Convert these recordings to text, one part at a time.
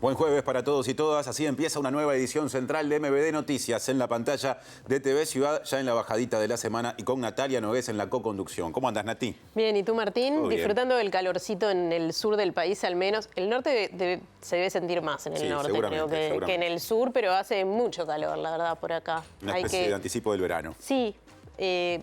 Buen jueves para todos y todas. Así empieza una nueva edición central de MBD Noticias en la pantalla de TV Ciudad, ya en la bajadita de la semana y con Natalia Nogués en la coconducción. ¿Cómo andas, Nati? Bien, ¿y tú, Martín? Todo bien. Disfrutando del calorcito en el sur del país, al menos. El norte se debe sentir más en el norte, creo que en el sur, pero hace mucho calor, la verdad, por acá. Una especie de anticipo del verano. Sí.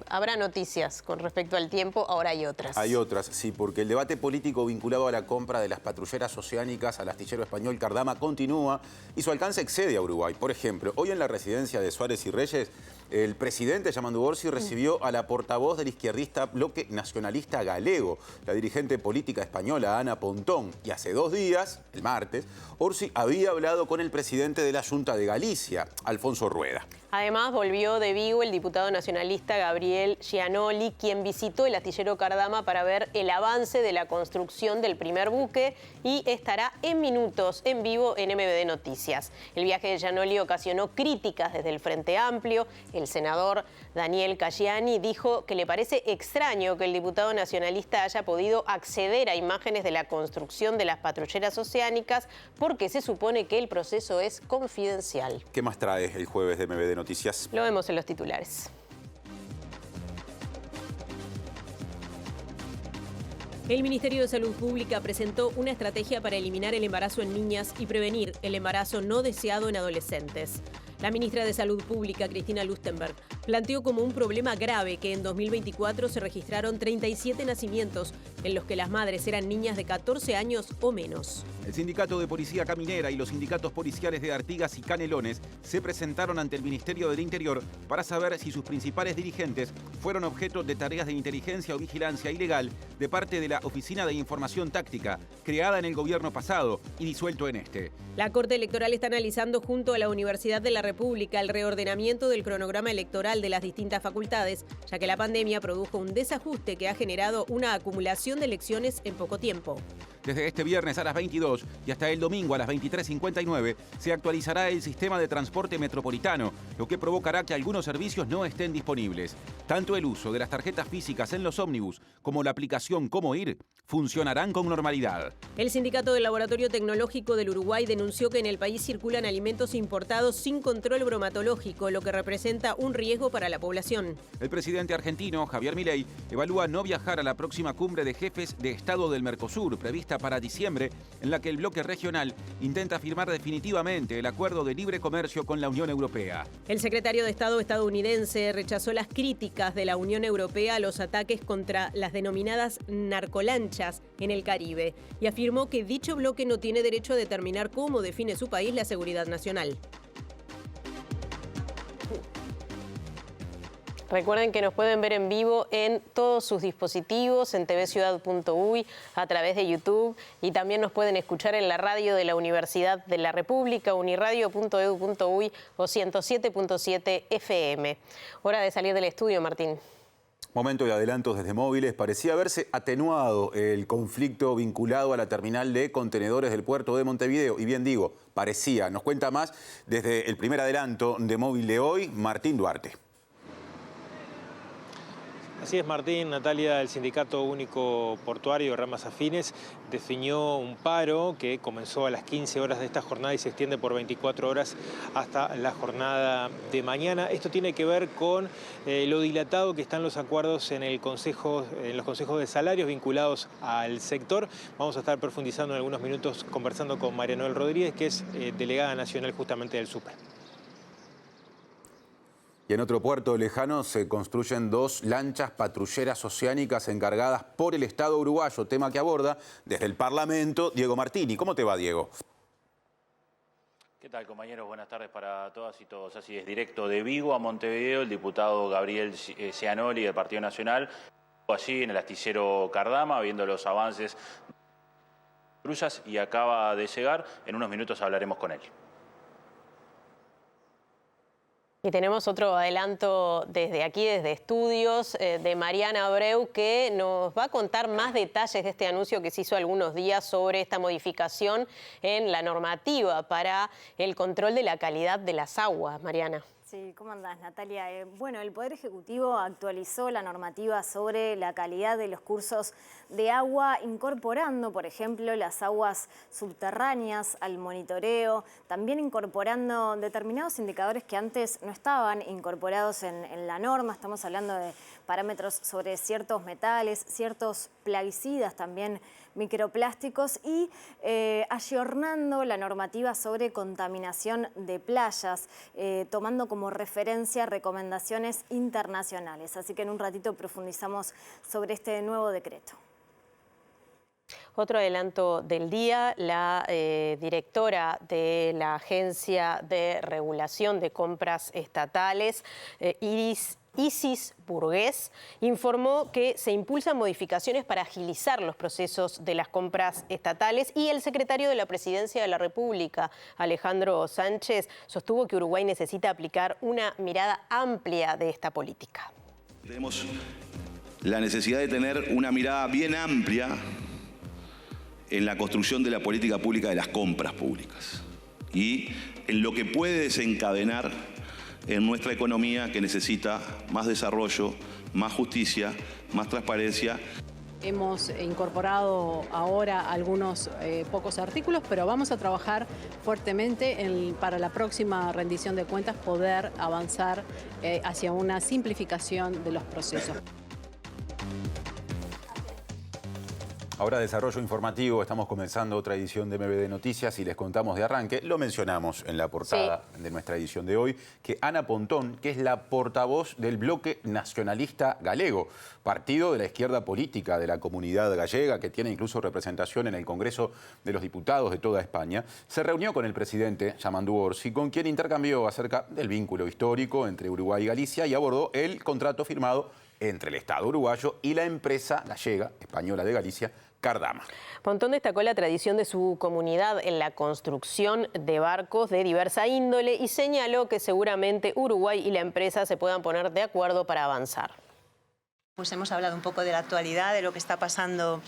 Habrá noticias con respecto al tiempo, ahora hay otras. Hay otras, sí, porque el debate político vinculado a la compra de las patrulleras oceánicas al astillero español Cardama continúa y su alcance excede a Uruguay. Por ejemplo, hoy en la residencia de Suárez y Reyes, el presidente Yamandu Orsi recibió a la portavoz del izquierdista Bloque Nacionalista Galego, la dirigente política española Ana Pontón. Y hace 2 días, el martes, Orsi había hablado con el presidente de la Junta de Galicia, Alfonso Rueda. Además, volvió de Vigo el diputado nacionalista Gabriel Gianoli, quien visitó el astillero Cardama para ver el avance de la construcción del primer buque y estará en minutos en vivo en MBD Noticias. El viaje de Gianoli ocasionó críticas desde el Frente Amplio. El senador Daniel Cayani dijo que le parece extraño que el diputado nacionalista haya podido acceder a imágenes de la construcción de las patrulleras oceánicas porque se supone que el proceso es confidencial. ¿Qué más trae el jueves de MBD Noticias? Lo vemos en los titulares. El Ministerio de Salud Pública presentó una estrategia para eliminar el embarazo en niñas y prevenir el embarazo no deseado en adolescentes. La ministra de Salud Pública, Cristina Lustenberg, planteó como un problema grave que en 2024 se registraron 37 nacimientos en los que las madres eran niñas de 14 años o menos. El Sindicato de Policía Caminera y los sindicatos policiales de Artigas y Canelones se presentaron ante el Ministerio del Interior para saber si sus principales dirigentes fueron objeto de tareas de inteligencia o vigilancia ilegal de parte de la Oficina de Información Táctica, creada en el gobierno pasado y disuelto en este. La Corte Electoral está analizando junto a la Universidad de la República el reordenamiento del cronograma electoral de las distintas facultades, ya que la pandemia produjo un desajuste que ha generado una acumulación de elecciones en poco tiempo. Desde este viernes a las 22 y hasta el domingo a las 23:59 se actualizará el sistema de transporte metropolitano, lo que provocará que algunos servicios no estén disponibles. Tanto el uso de las tarjetas físicas en los ómnibus como la aplicación Cómo Ir funcionarán con normalidad. El Sindicato del Laboratorio Tecnológico del Uruguay denunció que en el país circulan alimentos importados sin control bromatológico, lo que representa un riesgo para la población. El presidente argentino, Javier Milei, evalúa no viajar a la próxima cumbre de jefes de Estado del Mercosur, prevista para diciembre, en la que el bloque regional intenta firmar definitivamente el acuerdo de libre comercio con la Unión Europea. El secretario de Estado estadounidense rechazó las críticas de la Unión Europea a los ataques contra las denominadas narcolanchas en el Caribe y afirmó que dicho bloque no tiene derecho a determinar cómo define su país la seguridad nacional. Recuerden que nos pueden ver en vivo en todos sus dispositivos, en tvciudad.uy, a través de YouTube, y también nos pueden escuchar en la radio de la Universidad de la República, uniradio.edu.uy o 107.7 FM. Hora de salir del estudio, Martín. Momento de adelantos desde móviles. Parecía haberse atenuado el conflicto vinculado a la terminal de contenedores del puerto de Montevideo. Y bien digo, parecía. Nos cuenta más desde el primer adelanto de móvil de hoy, Martín Duarte. Así es, Martín. Natalia, el Sindicato Único Portuario Ramas Afines definió un paro que comenzó a las 15 horas de esta jornada y se extiende por 24 horas hasta la jornada de mañana. Esto tiene que ver con lo dilatado que están los acuerdos en los consejos de salarios vinculados al sector. Vamos a estar profundizando en algunos minutos conversando con María Noel Rodríguez, que es delegada nacional justamente del SUPE. Y en otro puerto lejano se construyen 2 lanchas patrulleras oceánicas encargadas por el Estado uruguayo, tema que aborda desde el Parlamento Diego Martini. ¿Cómo te va, Diego? ¿Qué tal, compañeros? Buenas tardes para todas y todos. Así es, directo de Vigo a Montevideo, el diputado Gabriel Gianoli del Partido Nacional, allí en el astillero Cardama, viendo los avances de patrullas, y acaba de llegar. En unos minutos hablaremos con él. Y tenemos otro adelanto desde aquí, desde estudios, de Mariana Abreu, que nos va a contar más detalles de este anuncio que se hizo algunos días sobre esta modificación en la normativa para el control de la calidad de las aguas. Mariana. Sí, ¿cómo andás, Natalia? Bueno, el Poder Ejecutivo actualizó la normativa sobre la calidad de los cursos de agua, incorporando, por ejemplo, las aguas subterráneas al monitoreo, también incorporando determinados indicadores que antes no estaban incorporados en la norma. Estamos hablando de parámetros sobre ciertos metales, ciertos plaguicidas también, microplásticos, y ayornando la normativa sobre contaminación de playas, tomando como referencia recomendaciones internacionales. Así que en un ratito profundizamos sobre este nuevo decreto. Otro adelanto del día, la directora de la Agencia de Regulación de Compras Estatales, Isis Burgués, informó que se impulsan modificaciones para agilizar los procesos de las compras estatales, y el secretario de la Presidencia de la República, Alejandro Sánchez, sostuvo que Uruguay necesita aplicar una mirada amplia de esta política. Tenemos la necesidad de tener una mirada bien amplia en la construcción de la política pública de las compras públicas y en lo que puede desencadenar en nuestra economía, que necesita más desarrollo, más justicia, más transparencia. Hemos incorporado ahora algunos pocos artículos, pero vamos a trabajar fuertemente para la próxima rendición de cuentas poder avanzar hacia una simplificación de los procesos. Ahora desarrollo informativo, estamos comenzando otra edición de MBD Noticias y les contamos de arranque, lo mencionamos en la portada de nuestra edición de hoy, que Ana Pontón, que es la portavoz del Bloque Nacionalista Galego, partido de la izquierda política de la comunidad gallega, que tiene incluso representación en el Congreso de los Diputados de toda España, se reunió con el presidente Yamandu Orsi, con quien intercambió acerca del vínculo histórico entre Uruguay y Galicia y abordó el contrato firmado entre el Estado uruguayo y la empresa gallega, española de Galicia, Cardama. Pontón destacó la tradición de su comunidad en la construcción de barcos de diversa índole y señaló que seguramente Uruguay y la empresa se puedan poner de acuerdo para avanzar. Pues hemos hablado un poco de la actualidad, de lo que está pasando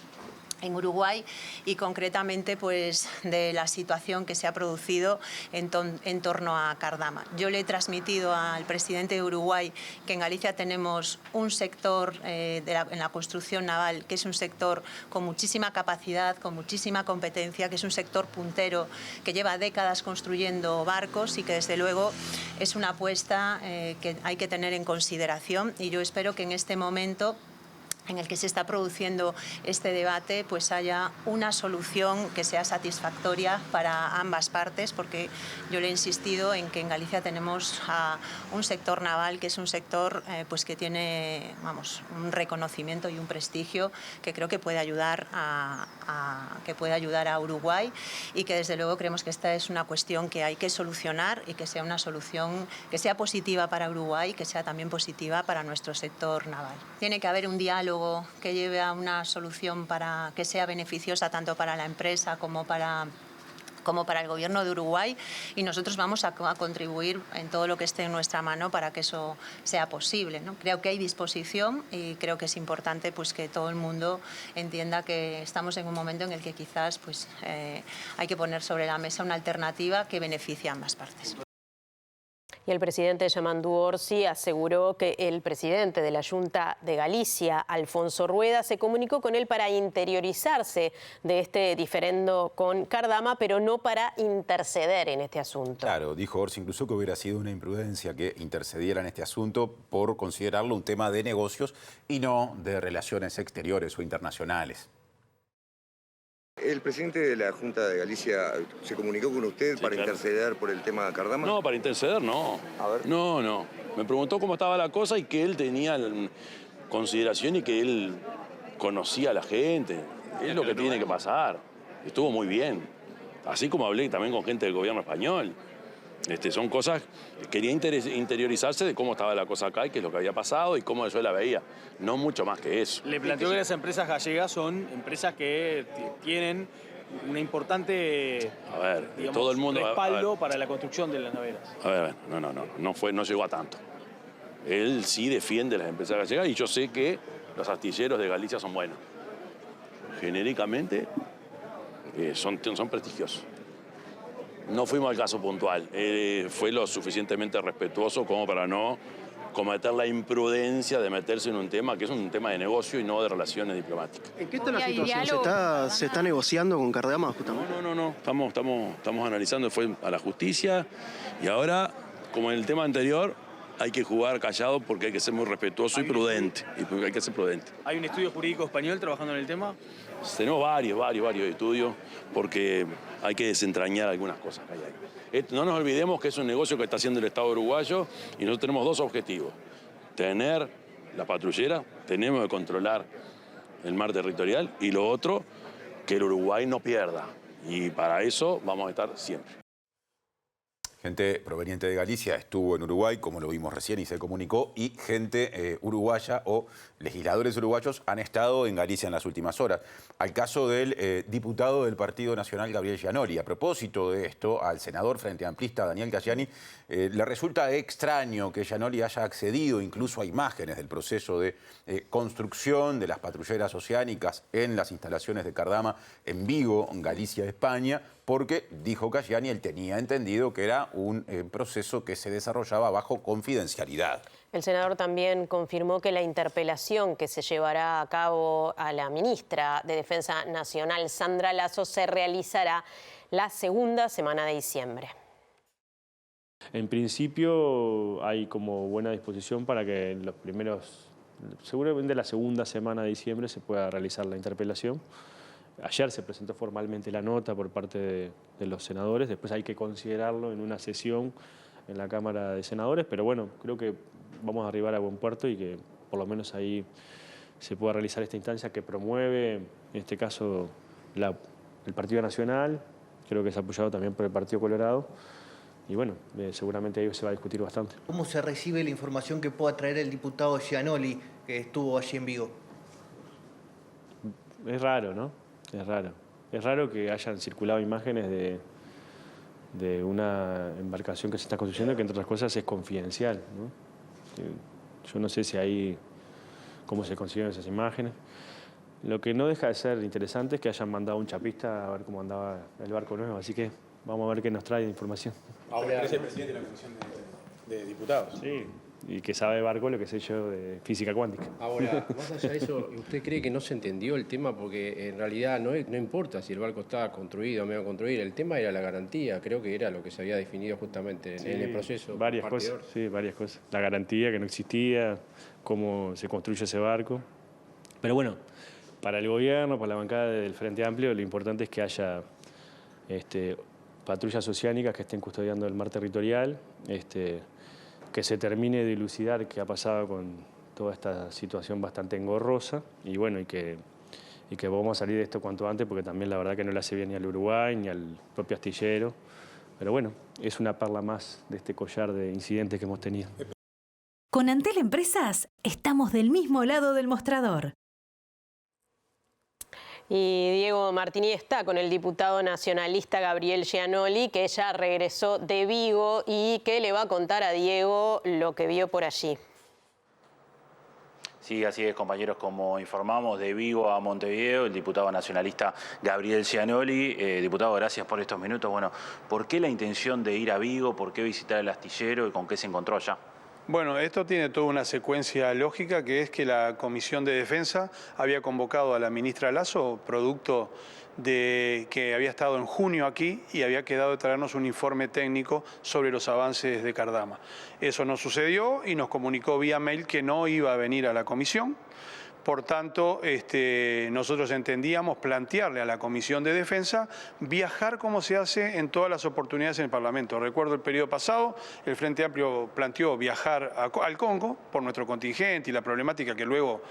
en Uruguay y concretamente pues de la situación que se ha producido en torno a Cardama. Yo le he transmitido al presidente de Uruguay que en Galicia tenemos un sector en la construcción naval que es un sector con muchísima capacidad, con muchísima competencia, que es un sector puntero que lleva décadas construyendo barcos y que desde luego es una apuesta que hay que tener en consideración, y yo espero que en este momento en el que se está produciendo este debate, pues haya una solución que sea satisfactoria para ambas partes, porque yo le he insistido en que en Galicia tenemos un sector naval que es un sector pues que tiene, vamos, un reconocimiento y un prestigio que creo que puede ayudar a Uruguay, y que desde luego creemos que esta es una cuestión que hay que solucionar y que sea una solución que sea positiva para Uruguay y que sea también positiva para nuestro sector naval. Tiene que haber un diálogo que lleve a una solución para que sea beneficiosa tanto para la empresa como para el Gobierno de Uruguay, y nosotros vamos a contribuir en todo lo que esté en nuestra mano para que eso sea posible, ¿no? Creo que hay disposición y creo que es importante pues que todo el mundo entienda que estamos en un momento en el que quizás pues, hay que poner sobre la mesa una alternativa que beneficie a ambas partes. Y el presidente Yamandu Orsi aseguró que el presidente de la Junta de Galicia, Alfonso Rueda, se comunicó con él para interiorizarse de este diferendo con Cardama, pero no para interceder en este asunto. Claro, dijo Orsi incluso que hubiera sido una imprudencia que intercediera en este asunto por considerarlo un tema de negocios y no de relaciones exteriores o internacionales. ¿El presidente de la Junta de Galicia se comunicó con usted para interceder por el tema de Cardama? No, para interceder no. A ver. No. Me preguntó cómo estaba la cosa y que él tenía consideración y que él conocía a la gente. Es lo que tiene que pasar. Estuvo muy bien. Así como hablé también con gente del gobierno español. Son cosas que quería interiorizarse de cómo estaba la cosa acá y qué es lo que había pasado y cómo yo la veía. No mucho más que eso. Le planteó que las empresas gallegas son empresas que tienen una importante digamos, todo el mundo, respaldo para la construcción de las naveras. A ver, no llegó a tanto. Él sí defiende las empresas gallegas y yo sé que los astilleros de Galicia son buenos. Genéricamente son prestigiosos. no fuimos al caso puntual. Fue lo suficientemente respetuoso como para no cometer la imprudencia de meterse en un tema que es un tema de negocio y no de relaciones diplomáticas. ¿En qué está la situación? ¿Se está negociando con Cardama justamente? No. Estamos analizando, fue a la justicia y ahora, como en el tema anterior, hay que jugar callado porque hay que ser muy respetuoso y prudente. Hay que ser prudente. ¿Hay un estudio jurídico español trabajando en el tema? Tenemos varios estudios porque hay que desentrañar algunas cosas que hay ahí. No nos olvidemos que es un negocio que está haciendo el Estado uruguayo y nosotros tenemos dos objetivos. Tener la patrullera, tenemos que controlar el mar territorial y lo otro, que el Uruguay no pierda. Y para eso vamos a estar siempre. Gente proveniente de Galicia estuvo en Uruguay, como lo vimos recién y se comunicó, y gente uruguaya o legisladores uruguayos han estado en Galicia en las últimas horas. Al caso del diputado del Partido Nacional, Gabriel Gianoli. A propósito de esto, al senador frente amplista Daniel Casciani le resulta extraño que Gianoli haya accedido incluso a imágenes del proceso de construcción de las patrulleras oceánicas en las instalaciones de Cardama en Vigo, en Galicia, España, porque, dijo Casciani, él tenía entendido que era un proceso que se desarrollaba bajo confidencialidad. El senador también confirmó que la interpelación que se llevará a cabo a la ministra de Defensa Nacional, Sandra Lasso, se realizará la segunda semana de diciembre. En principio hay como buena disposición para que en los primeros, seguramente la segunda semana de diciembre se pueda realizar la interpelación. Ayer se presentó formalmente la nota por parte de los senadores, después hay que considerarlo en una sesión en la Cámara de Senadores, pero bueno, creo que vamos a arribar a buen puerto y que por lo menos ahí se pueda realizar esta instancia que promueve, en este caso, el Partido Nacional, creo que es apoyado también por el Partido Colorado, y bueno, seguramente ahí se va a discutir bastante. ¿Cómo se recibe la información que pueda traer el diputado Gianoli, que estuvo allí en Vigo? Es raro, ¿no? Es raro. Es raro que hayan circulado imágenes de una embarcación que se está construyendo que, entre otras cosas, es confidencial, ¿no? Yo no sé si ahí cómo se consiguieron esas imágenes. Lo que no deja de ser interesante es que hayan mandado un chapista a ver cómo andaba el barco nuevo, así que vamos a ver qué nos trae de información. Ahora es el presidente de la Comisión de Diputados. Sí, y que sabe de barco lo que sé yo de física cuántica. Ahora, más allá de eso, ¿usted cree que no se entendió el tema? Porque en realidad no importa si el barco estaba construido o medio construido, el tema era la garantía, creo que era lo que se había definido justamente en el proceso. Varias cosas, sí, varias cosas. La garantía que no existía, cómo se construye ese barco. Pero bueno, para el gobierno, para la bancada del Frente Amplio, lo importante es que haya patrullas oceánicas que estén custodiando el mar territorial, que se termine de dilucidar qué ha pasado con toda esta situación bastante engorrosa y bueno, y que vamos a salir de esto cuanto antes porque también la verdad que no le hace bien ni al Uruguay ni al propio astillero. Pero bueno, es una perla más de este collar de incidentes que hemos tenido. Con Antel Empresas estamos del mismo lado del mostrador. Y Diego Martini está con el diputado nacionalista Gabriel Gianoli, que ya regresó de Vigo y que le va a contar a Diego lo que vio por allí. Sí, así es, compañeros, como informamos, de Vigo a Montevideo, el diputado nacionalista Gabriel Gianoli. Diputado, gracias por estos minutos. Bueno, ¿por qué la intención de ir a Vigo? ¿Por qué visitar el astillero y con qué se encontró allá? Bueno, esto tiene toda una secuencia lógica, que es que la Comisión de Defensa había convocado a la ministra Lasso, producto de que había estado en junio aquí y había quedado de traernos un informe técnico sobre los avances de Cardama. Eso no sucedió y nos comunicó vía mail que no iba a venir a la comisión. Por tanto, nosotros entendíamos plantearle a la Comisión de Defensa viajar como se hace en todas las oportunidades en el Parlamento. Recuerdo el periodo pasado, el Frente Amplio planteó viajar al Congo por nuestro contingente y la problemática que luego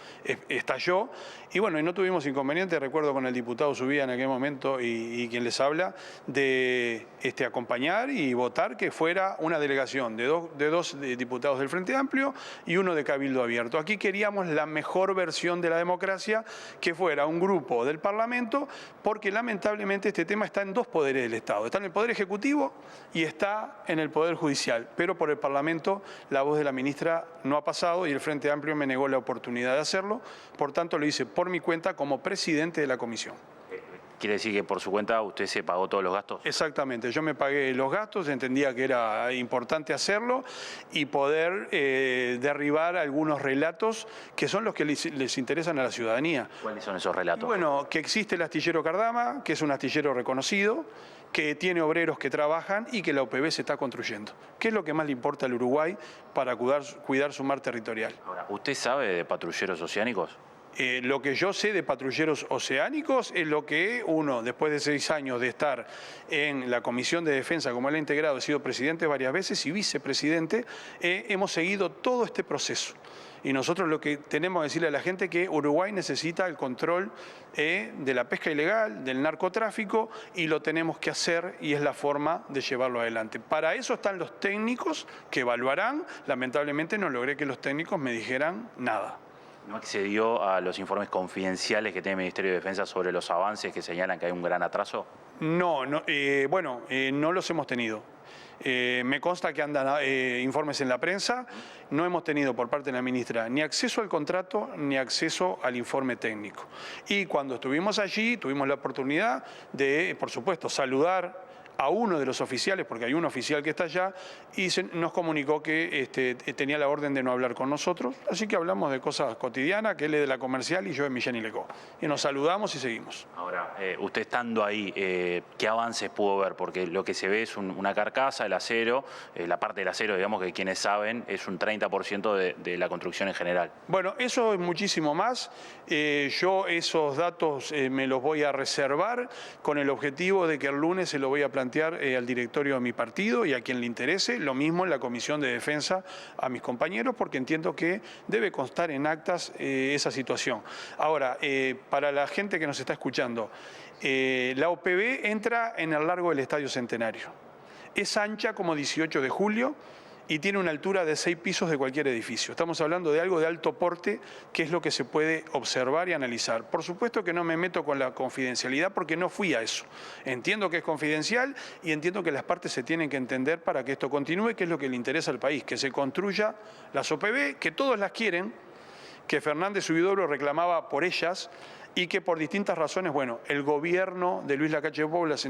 estalló. Y bueno, y no tuvimos inconveniente, recuerdo con el diputado Subía en aquel momento y quien les habla, de acompañar y votar que fuera una delegación de dos diputados del Frente Amplio y uno de Cabildo Abierto. Aquí queríamos la mejor versión de la democracia, que fuera un grupo del Parlamento, porque lamentablemente este tema está en dos poderes del Estado. Está en el Poder Ejecutivo y está en el Poder Judicial. Pero por el Parlamento la voz de la ministra no ha pasado y el Frente Amplio me negó la oportunidad de hacerlo. Por tanto, lo hice por mi cuenta como presidente de la comisión. ¿Quiere decir que por su cuenta usted se pagó todos los gastos? Exactamente, yo me pagué los gastos, entendía que era importante hacerlo y poder derribar algunos relatos que son los que les interesan a la ciudadanía. ¿Cuáles son esos relatos? Y bueno, que existe el astillero Cardama, que es un astillero reconocido, que tiene obreros que trabajan y que la UPB se está construyendo. ¿Qué es lo que más le importa al Uruguay para cuidar su mar territorial? Ahora, ¿usted sabe de patrulleros oceánicos? Lo que yo sé de patrulleros oceánicos es lo que uno, después de 6 años de estar en la Comisión de Defensa, como él ha integrado, he sido presidente varias veces y vicepresidente, hemos seguido todo este proceso. Y nosotros lo que tenemos que decirle a la gente es que Uruguay necesita el control de la pesca ilegal, del narcotráfico, y lo tenemos que hacer y es la forma de llevarlo adelante. Para eso están los técnicos que evaluarán. Lamentablemente no logré que los técnicos me dijeran nada. ¿No accedió a los informes confidenciales que tiene el Ministerio de Defensa sobre los avances que señalan que hay un gran atraso? No, no los hemos tenido. Me consta que andan informes en la prensa. No hemos tenido por parte de la ministra ni acceso al contrato ni acceso al informe técnico. Y cuando estuvimos allí tuvimos la oportunidad de, por supuesto, saludar a uno de los oficiales, porque hay un oficial que está allá, y nos comunicó que tenía la orden de no hablar con nosotros, así que hablamos de cosas cotidianas, que él es de la comercial y yo de Millán y Lecó. Y nos saludamos y seguimos. Ahora, usted estando ahí, ¿qué avances pudo ver? Porque lo que se ve es una carcasa, el acero, la parte del acero, digamos que quienes saben, es un 30% de la construcción en general. Bueno, eso es muchísimo más. Yo esos datos me los voy a reservar con el objetivo de que el lunes se lo voy a plantear al directorio de mi partido y a quien le interese, lo mismo en la Comisión de Defensa a mis compañeros, porque entiendo que debe constar en actas esa situación. Ahora, para la gente que nos está escuchando, la OPB entra en el largo del Estadio Centenario. Es ancha como 18 de julio y tiene una altura de 6 pisos de cualquier edificio. Estamos hablando de algo de alto porte, que es lo que se puede observar y analizar. Por supuesto que no me meto con la confidencialidad porque no fui a eso. Entiendo que es confidencial y entiendo que las partes se tienen que entender para que esto continúe, que es lo que le interesa al país, que se construya las OPB, que todos las quieren, que Fernández Huidobro reclamaba por ellas, y que por distintas razones, bueno, el gobierno de Luis Lacalle Pou las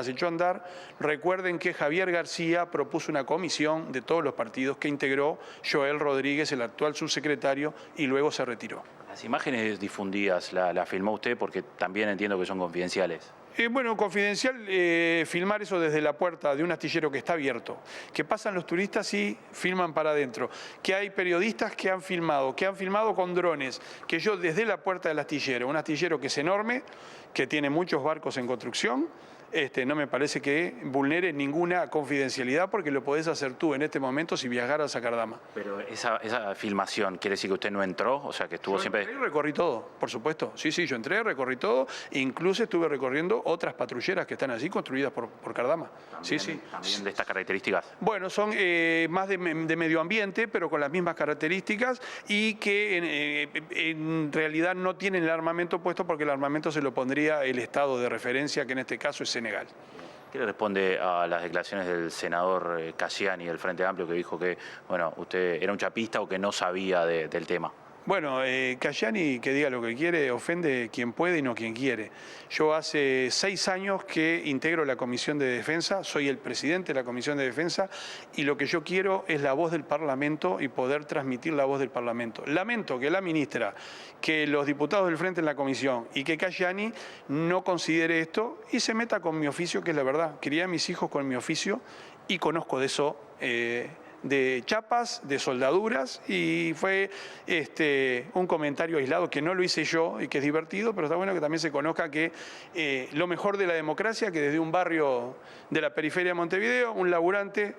echó a andar. Recuerden que Javier García propuso una comisión de todos los partidos que integró Joel Rodríguez, el actual subsecretario, y luego se retiró. Las imágenes difundidas, ¿la filmó usted? Porque también entiendo que son confidenciales. Bueno, confidencial, filmar eso desde la puerta de un astillero que está abierto, que pasan los turistas y filman para adentro, que hay periodistas que han filmado con drones, que yo desde la puerta del astillero, un astillero que es enorme, que tiene muchos barcos en construcción, no me parece que vulnere ninguna confidencialidad porque lo podés hacer tú en este momento si viajaras a Cardama. Pero esa filmación, ¿quiere decir que usted no entró? O sea, que estuvo siempre... Entré y recorrí todo, por supuesto. Sí, yo entré, recorrí todo, incluso estuve recorriendo otras patrulleras que están allí construidas por Cardama. ¿También de estas características? Bueno, son más de medio ambiente, pero con las mismas características y que en realidad no tienen el armamento puesto porque el armamento se lo pondría el estado de referencia, que en este caso es Senegal. ¿Qué le responde a las declaraciones del senador Casciani del Frente Amplio que dijo que usted era un chapista o que no sabía del tema? Bueno, Casciani, que diga lo que quiere, ofende quien puede y no quien quiere. Yo hace 6 años que integro la Comisión de Defensa, soy el presidente de la Comisión de Defensa y lo que yo quiero es la voz del Parlamento y poder transmitir la voz del Parlamento. Lamento que la ministra, que los diputados del Frente en la Comisión y que Casciani no considere esto y se meta con mi oficio, que es la verdad. Crié a mis hijos con mi oficio y conozco de eso. De chapas, de soldaduras, y fue un comentario aislado que no lo hice yo y que es divertido, pero está bueno que también se conozca que lo mejor de la democracia, que desde un barrio de la periferia de Montevideo, un laburante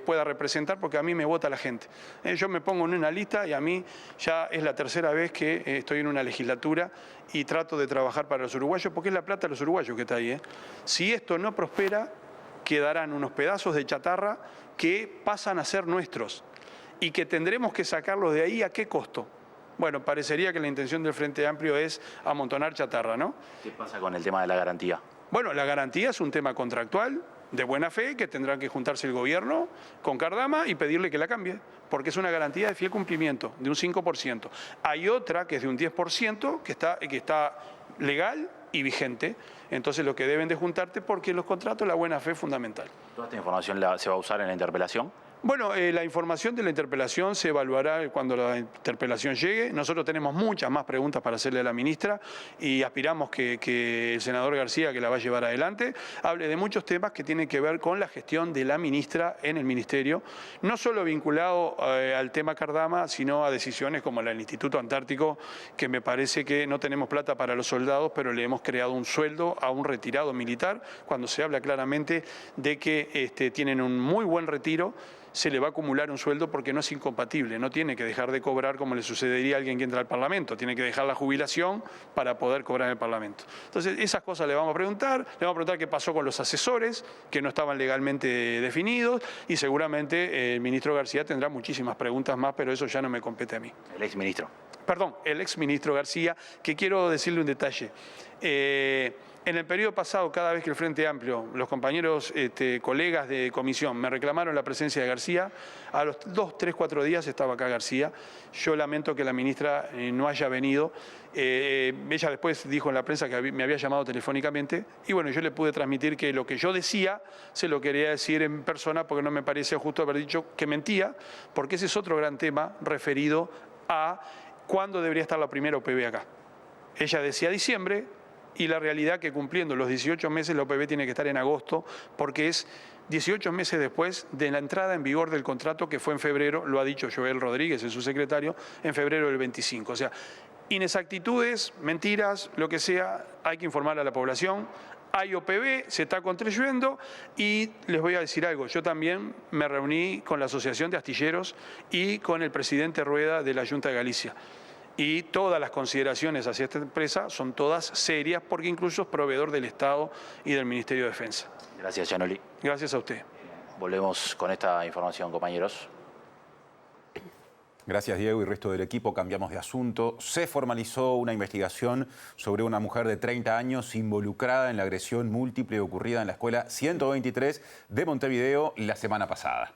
pueda representar, porque a mí me vota la gente. Yo me pongo en una lista y a mí ya es la 3ª vez que estoy en una legislatura y trato de trabajar para los uruguayos, porque es la plata de los uruguayos que está ahí. Si esto no prospera, quedarán unos pedazos de chatarra que pasan a ser nuestros y que tendremos que sacarlos de ahí. ¿A qué costo? Bueno, parecería que la intención del Frente Amplio es amontonar chatarra, ¿no? ¿Qué pasa con el tema de la garantía? Bueno, la garantía es un tema contractual de buena fe que tendrá que juntarse el gobierno con Cardama y pedirle que la cambie, porque es una garantía de fiel cumplimiento, de un 5%. Hay otra que es de un 10%, que está legal, y vigente. Entonces lo que deben de juntarte, porque en los contratos la buena fe es fundamental. ¿Toda esta información se va a usar en la interpelación? Bueno, la información de la interpelación se evaluará cuando la interpelación llegue. Nosotros tenemos muchas más preguntas para hacerle a la ministra y aspiramos que el senador García, que la va a llevar adelante, hable de muchos temas que tienen que ver con la gestión de la ministra en el ministerio, no solo vinculado al tema Cardama, sino a decisiones como la del Instituto Antártico, que me parece que no tenemos plata para los soldados, pero le hemos creado un sueldo a un retirado militar, cuando se habla claramente de que tienen un muy buen retiro. Se le va a acumular un sueldo porque no es incompatible, no tiene que dejar de cobrar como le sucedería a alguien que entra al Parlamento, tiene que dejar la jubilación para poder cobrar en el Parlamento. Entonces, esas cosas le vamos a preguntar qué pasó con los asesores, que no estaban legalmente definidos, y seguramente el ministro García tendrá muchísimas preguntas más, pero eso ya no me compete a mí. El exministro. Perdón, el exministro García, que quiero decirle un detalle. En el periodo pasado, cada vez que el Frente Amplio, los compañeros, colegas de comisión, me reclamaron la presencia de García, a los 2, 3, 4 días estaba acá García. Yo lamento que la ministra no haya venido. Ella después dijo en la prensa que me había llamado telefónicamente y bueno, yo le pude transmitir que lo que yo decía se lo quería decir en persona porque no me parece justo haber dicho que mentía, porque ese es otro gran tema referido a cuándo debería estar la primera OPB acá. Ella decía diciembre, y la realidad que cumpliendo los 18 meses la OPB tiene que estar en agosto, porque es 18 meses después de la entrada en vigor del contrato que fue en febrero, lo ha dicho Joel Rodríguez, el subsecretario, en febrero del 25. O sea, inexactitudes, mentiras, lo que sea, hay que informar a la población. Hay OPB, se está construyendo y les voy a decir algo, yo también me reuní con la Asociación de Astilleros y con el presidente Rueda de la Junta de Galicia. Y todas las consideraciones hacia esta empresa son todas serias porque incluso es proveedor del Estado y del Ministerio de Defensa. Gracias, Gianoli. Gracias a usted. Volvemos con esta información, compañeros. Gracias, Diego, y resto del equipo. Cambiamos de asunto. Se formalizó una investigación sobre una mujer de 30 años involucrada en la agresión múltiple ocurrida en la escuela 123 de Montevideo la semana pasada.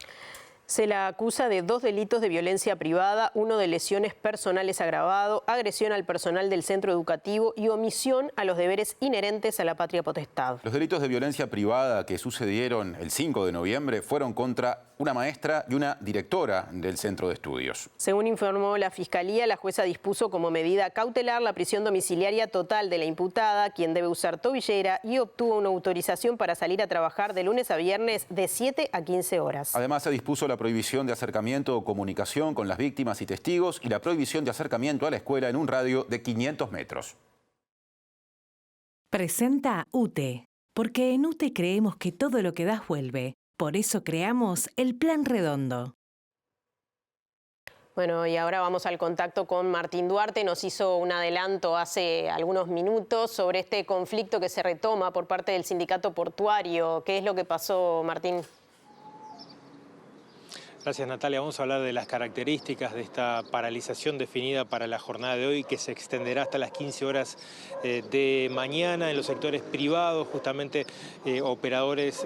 Se la acusa de 2 delitos de violencia privada, uno de lesiones personales agravado, agresión al personal del centro educativo y omisión a los deberes inherentes a la patria potestad. Los delitos de violencia privada que sucedieron el 5 de noviembre fueron contra una maestra y una directora del centro de estudios. Según informó la Fiscalía, la jueza dispuso como medida cautelar la prisión domiciliaria total de la imputada, quien debe usar tobillera, y obtuvo una autorización para salir a trabajar de lunes a viernes de 7 a 15 horas. Además, se dispuso la prohibición de acercamiento o comunicación con las víctimas y testigos y la prohibición de acercamiento a la escuela en un radio de 500 metros. Presenta UTE, porque en UTE creemos que todo lo que das vuelve. Por eso creamos el Plan Redondo. Bueno, y ahora vamos al contacto con Martín Duarte. Nos hizo un adelanto hace algunos minutos sobre este conflicto que se retoma por parte del sindicato portuario. ¿Qué es lo que pasó, Martín? Gracias, Natalia. Vamos a hablar de las características de esta paralización definida para la jornada de hoy, que se extenderá hasta las 15 horas de mañana en los sectores privados, justamente operadores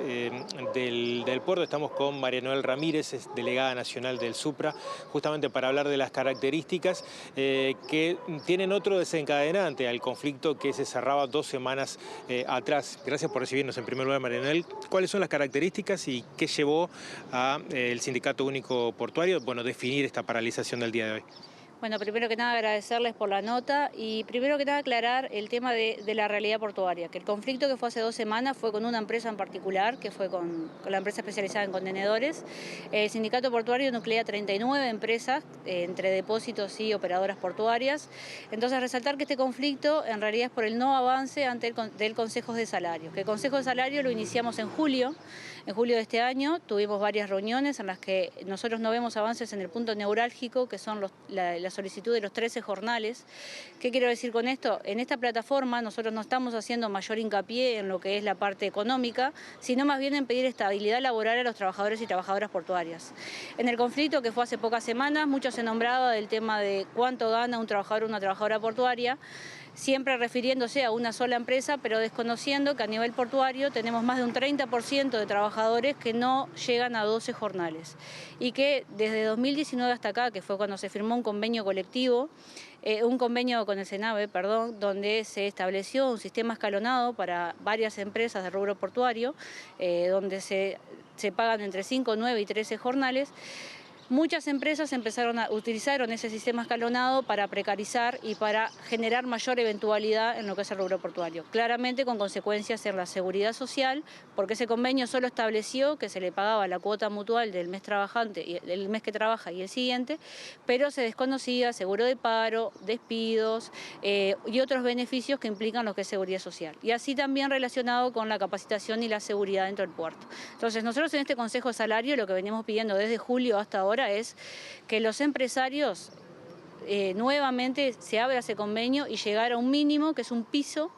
del puerto. Estamos con María Noel Ramírez, es delegada nacional del SUPRA, justamente para hablar de las características que tienen otro desencadenante al conflicto que se cerraba 2 semanas atrás. Gracias por recibirnos en primer lugar, María Noel. ¿Cuáles son las características y qué llevó al Sindicato Único Portuario, definir esta paralización del día de hoy? Bueno, primero que nada agradecerles por la nota y primero que nada aclarar el tema de la realidad portuaria, que el conflicto que fue hace 2 semanas fue con una empresa en particular, que fue con la empresa especializada en contenedores. El sindicato portuario nuclea 39 empresas, entre depósitos y operadoras portuarias. Entonces, resaltar que este conflicto en realidad es por el no avance del Consejo de Salarios, que el Consejo de Salarios lo iniciamos en julio. En julio de este año tuvimos varias reuniones en las que nosotros no vemos avances en el punto neurálgico, que son la solicitud de los 13 jornales. ¿Qué quiero decir con esto? En esta plataforma nosotros no estamos haciendo mayor hincapié en lo que es la parte económica, sino más bien en pedir estabilidad laboral a los trabajadores y trabajadoras portuarias. En el conflicto que fue hace pocas semanas, mucho se nombraba del tema de cuánto gana un trabajador o una trabajadora portuaria. siempre refiriéndose a una sola empresa, pero desconociendo que a nivel portuario tenemos más de un 30% de trabajadores que no llegan a 12 jornales y que desde 2019 hasta acá, que fue cuando se firmó un convenio colectivo, un convenio con el Senave, donde se estableció un sistema escalonado para varias empresas del rubro portuario, donde se pagan entre 5, 9 y 13 jornales. Muchas empresas utilizaron ese sistema escalonado para precarizar y para generar mayor eventualidad en lo que es el rubro portuario. Claramente con consecuencias en la seguridad social, porque ese convenio solo estableció que se le pagaba la cuota mutual del mes trabajante, y el mes que trabaja y el siguiente, pero se desconocía seguro de paro, despidos y otros beneficios que implican lo que es seguridad social. Y así también relacionado con la capacitación y la seguridad dentro del puerto. Entonces nosotros en este Consejo de Salario lo que venimos pidiendo desde julio hasta ahora es que los empresarios nuevamente se abra ese convenio y llegar a un mínimo que es un piso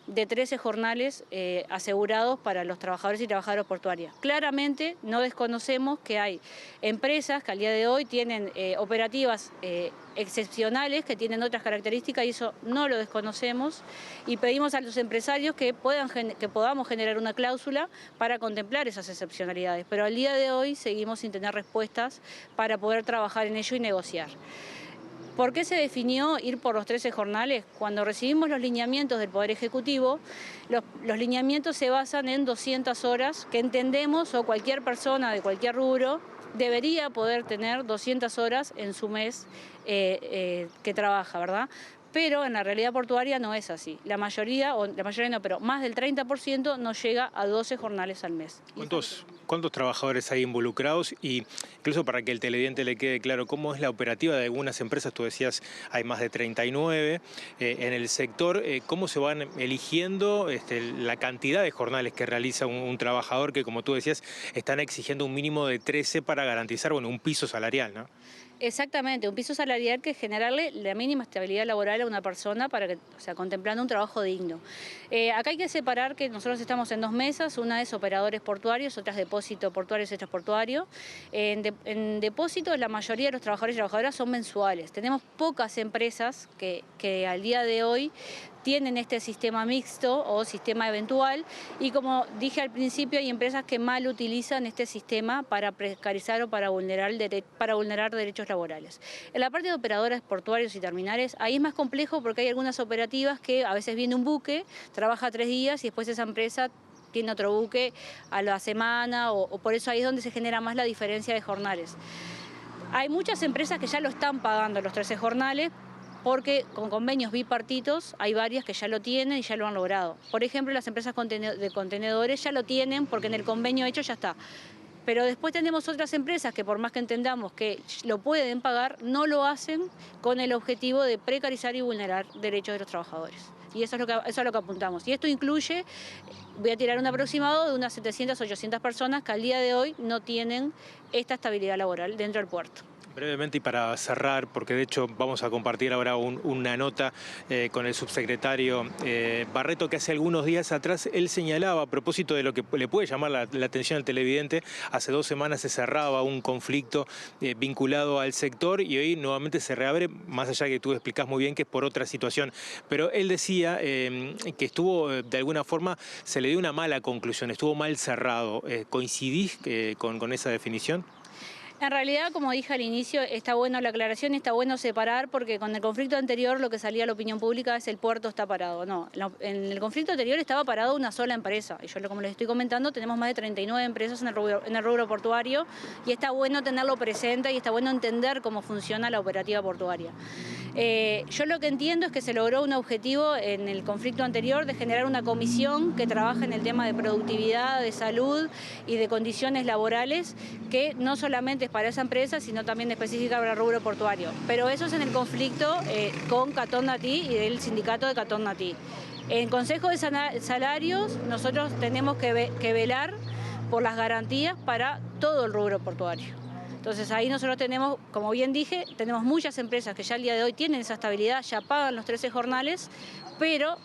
de 13 jornales asegurados para los trabajadores y trabajadoras portuarias. Claramente no desconocemos que hay empresas que al día de hoy tienen operativas excepcionales, que tienen otras características y eso no lo desconocemos y pedimos a los empresarios que podamos generar una cláusula para contemplar esas excepcionalidades. Pero al día de hoy seguimos sin tener respuestas para poder trabajar en ello y negociar. ¿Por qué se definió ir por los 13 jornales? Cuando recibimos los lineamientos del Poder Ejecutivo, los lineamientos se basan en 200 horas que entendemos, o cualquier persona de cualquier rubro debería poder tener 200 horas en su mes que trabaja, ¿verdad? Pero en la realidad portuaria no es así. La mayoría no, pero más del 30% no llega a 12 jornales al mes. ¿Cuántos trabajadores hay involucrados? Y incluso para que el televidente le quede claro cómo es la operativa de algunas empresas, tú decías hay más de 39 en el sector, ¿cómo se van eligiendo la cantidad de jornales que realiza un trabajador que, como tú decías, están exigiendo un mínimo de 13 para garantizar un piso salarial, ¿no? Exactamente, un piso salarial que es generarle la mínima estabilidad laboral a una persona para que, contemplando un trabajo digno. Acá hay que separar que nosotros estamos en dos mesas, una es operadores portuarios, otra es depósito portuarios y extraportuario. En depósito la mayoría de los trabajadores y trabajadoras son mensuales. Tenemos pocas empresas que al día de hoy tienen este sistema mixto o sistema eventual y como dije al principio hay empresas que mal utilizan este sistema para precarizar o para vulnerar derechos laborales. En la parte de operadores portuarios y terminales ahí es más complejo porque hay algunas operativas que a veces viene un buque, trabaja 3 días y después esa empresa tiene otro buque a la semana o por eso ahí es donde se genera más la diferencia de jornales. Hay muchas empresas que ya lo están pagando los 13 jornales porque con convenios bipartitos hay varias que ya lo tienen y ya lo han logrado. Por ejemplo, las empresas de contenedores ya lo tienen porque en el convenio hecho ya está. Pero después tenemos otras empresas que por más que entendamos que lo pueden pagar, no lo hacen con el objetivo de precarizar y vulnerar derechos de los trabajadores. Y eso es lo que apuntamos. Y esto incluye, voy a tirar un aproximado de unas 700, 800 personas que al día de hoy no tienen esta estabilidad laboral dentro del puerto. Brevemente y para cerrar, porque de hecho vamos a compartir ahora una nota con el subsecretario Barreto, que hace algunos días atrás él señalaba, a propósito de lo que le puede llamar la atención al televidente, hace 2 semanas se cerraba un conflicto vinculado al sector y hoy nuevamente se reabre, más allá de que tú explicás muy bien que es por otra situación. Pero él decía que estuvo, de alguna forma, se le dio una mala conclusión, estuvo mal cerrado. ¿Coincidís con esa definición? En realidad, como dije al inicio, está bueno la aclaración, está bueno separar, porque con el conflicto anterior lo que salía a la opinión pública es el puerto está parado. No, en el conflicto anterior estaba parado una sola empresa. Y yo, como les estoy comentando, tenemos más de 39 empresas en el rubro portuario y está bueno tenerlo presente y está bueno entender cómo funciona la operativa portuaria. Yo lo que entiendo es que se logró un objetivo en el conflicto anterior de generar una comisión que trabaja en el tema de productividad, de salud y de condiciones laborales, que no solamente es para esa empresa, sino también específica para el rubro portuario. Pero eso es en el conflicto con Catón Natí y del sindicato de Catón Natí. En Consejo de Salarios nosotros tenemos que velar por las garantías para todo el rubro portuario. Entonces ahí nosotros tenemos, como bien dije, tenemos muchas empresas que ya al día de hoy tienen esa estabilidad, ya pagan los 13 jornales, pero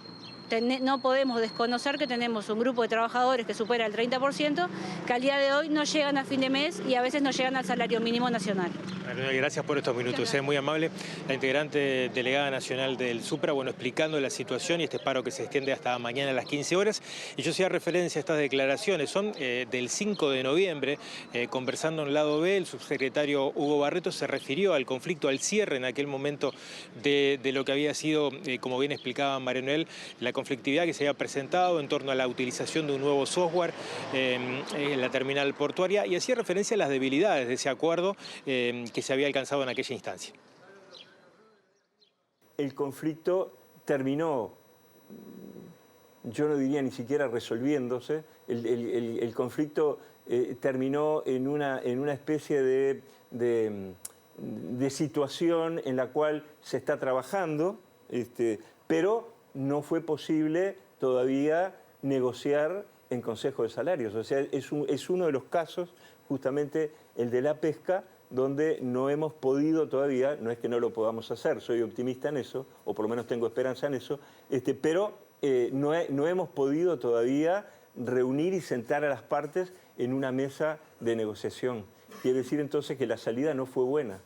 no podemos desconocer que tenemos un grupo de trabajadores que supera el 30%, que al día de hoy no llegan a fin de mes y a veces no llegan al salario mínimo nacional. Gracias por estos minutos, es muy amable. La integrante delegada nacional del Supra, explicando la situación y este paro que se extiende hasta mañana a las 15 horas. Y yo hacía referencia a estas declaraciones, son del 5 de noviembre, conversando en el lado B, el subsecretario Hugo Barreto se refirió al conflicto, al cierre en aquel momento de lo que había sido, como bien explicaba María Noel, la conflictividad que se había presentado en torno a la utilización de un nuevo software en la terminal portuaria, y hacía referencia a las debilidades de ese acuerdo que se había alcanzado en aquella instancia. El conflicto terminó, yo no diría ni siquiera resolviéndose, el conflicto terminó en una especie de situación en la cual se está trabajando, pero no fue posible todavía negociar en Consejo de Salarios. O sea, es uno de los casos, justamente el de la pesca, donde no hemos podido todavía, no es que no lo podamos hacer, soy optimista en eso, o por lo menos tengo esperanza en eso, pero no hemos podido todavía reunir y sentar a las partes en una mesa de negociación. Quiere decir entonces que la salida no fue buena.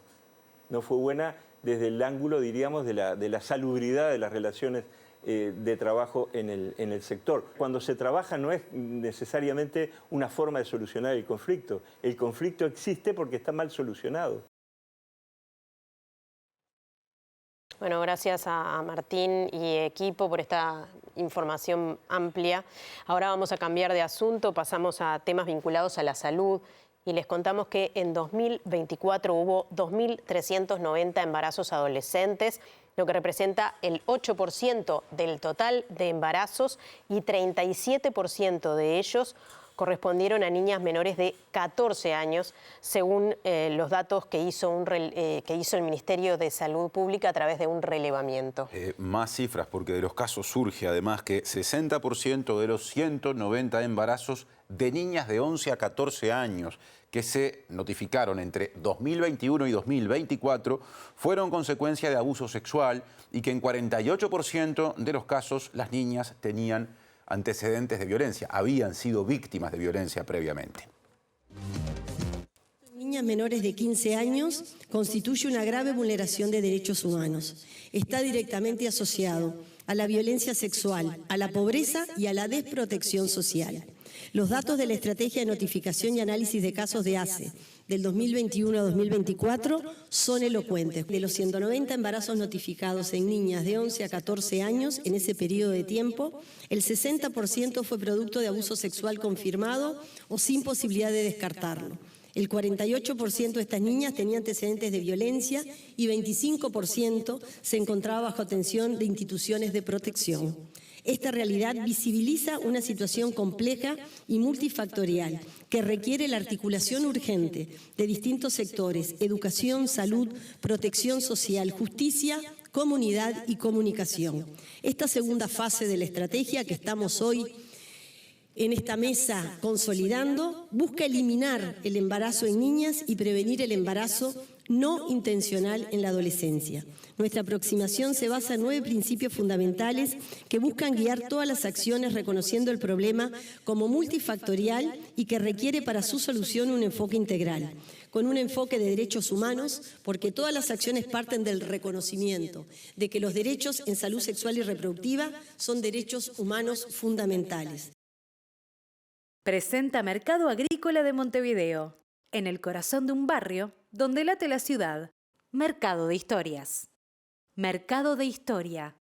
No fue buena desde el ángulo, diríamos, de la salubridad de las relaciones de trabajo en el sector. Cuando se trabaja no es necesariamente una forma de solucionar el conflicto. El conflicto existe porque está mal solucionado. Bueno, gracias a Martín y equipo por esta información amplia. Ahora vamos a cambiar de asunto, pasamos a temas vinculados a la salud. Y les contamos que en 2024 hubo 2.390 embarazos adolescentes, lo que representa el 8% del total de embarazos y 37% de ellos correspondieron a niñas menores de 14 años, según los datos que hizo el Ministerio de Salud Pública a través de un relevamiento. Más cifras, porque de los casos surge además que 60% de los 190 embarazos de niñas de 11 a 14 años que se notificaron entre 2021 y 2024 fueron consecuencia de abuso sexual y que en 48% de los casos las niñas tenían antecedentes de violencia, habían sido víctimas de violencia previamente. Niñas menores de 15 años constituye una grave vulneración de derechos humanos. Está directamente asociado a la violencia sexual, a la pobreza y a la desprotección social. Los datos de la Estrategia de Notificación y Análisis de Casos de ACE del 2021 a 2024 son elocuentes. De los 190 embarazos notificados en niñas de 11 a 14 años en ese periodo de tiempo, el 60% fue producto de abuso sexual confirmado o sin posibilidad de descartarlo. El 48% de estas niñas tenía antecedentes de violencia y 25% se encontraba bajo atención de instituciones de protección. Esta realidad visibiliza una situación compleja y multifactorial que requiere la articulación urgente de distintos sectores: educación, salud, protección social, justicia, comunidad y comunicación. Esta segunda fase de la estrategia que estamos hoy en esta mesa consolidando busca eliminar el embarazo en niñas y prevenir el embarazo no intencional en la adolescencia. Nuestra aproximación se basa en 9 principios fundamentales que buscan guiar todas las acciones reconociendo el problema como multifactorial y que requiere para su solución un enfoque integral, con un enfoque de derechos humanos, porque todas las acciones parten del reconocimiento de que los derechos en salud sexual y reproductiva son derechos humanos fundamentales. Presenta Mercado Agrícola de Montevideo, en el corazón de un barrio donde late la ciudad. Mercado de Historias. Mercado de Historia.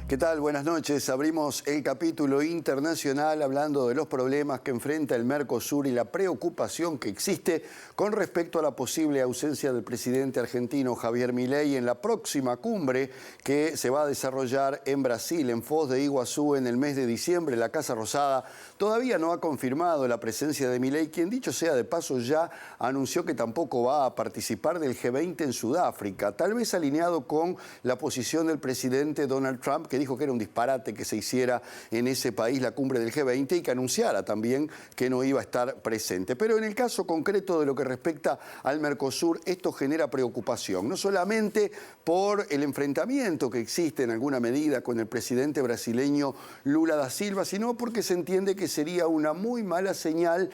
¿Qué tal? Buenas noches. Abrimos el capítulo internacional hablando de los problemas que enfrenta el Mercosur y la preocupación que existe con respecto a la posible ausencia del presidente argentino Javier Milei en la próxima cumbre que se va a desarrollar en Brasil, en Foz de Iguazú, en el mes de diciembre. La Casa Rosada todavía no ha confirmado la presencia de Milei, quien, dicho sea de paso, ya anunció que tampoco va a participar del G20 en Sudáfrica, tal vez alineado con la posición del presidente Donald Trump, que que dijo que era un disparate que se hiciera en ese país la cumbre del G20 y que anunciara también que no iba a estar presente. Pero en el caso concreto de lo que respecta al Mercosur, esto genera preocupación, no solamente por el enfrentamiento que existe en alguna medida con el presidente brasileño Lula da Silva, sino porque se entiende que sería una muy mala señal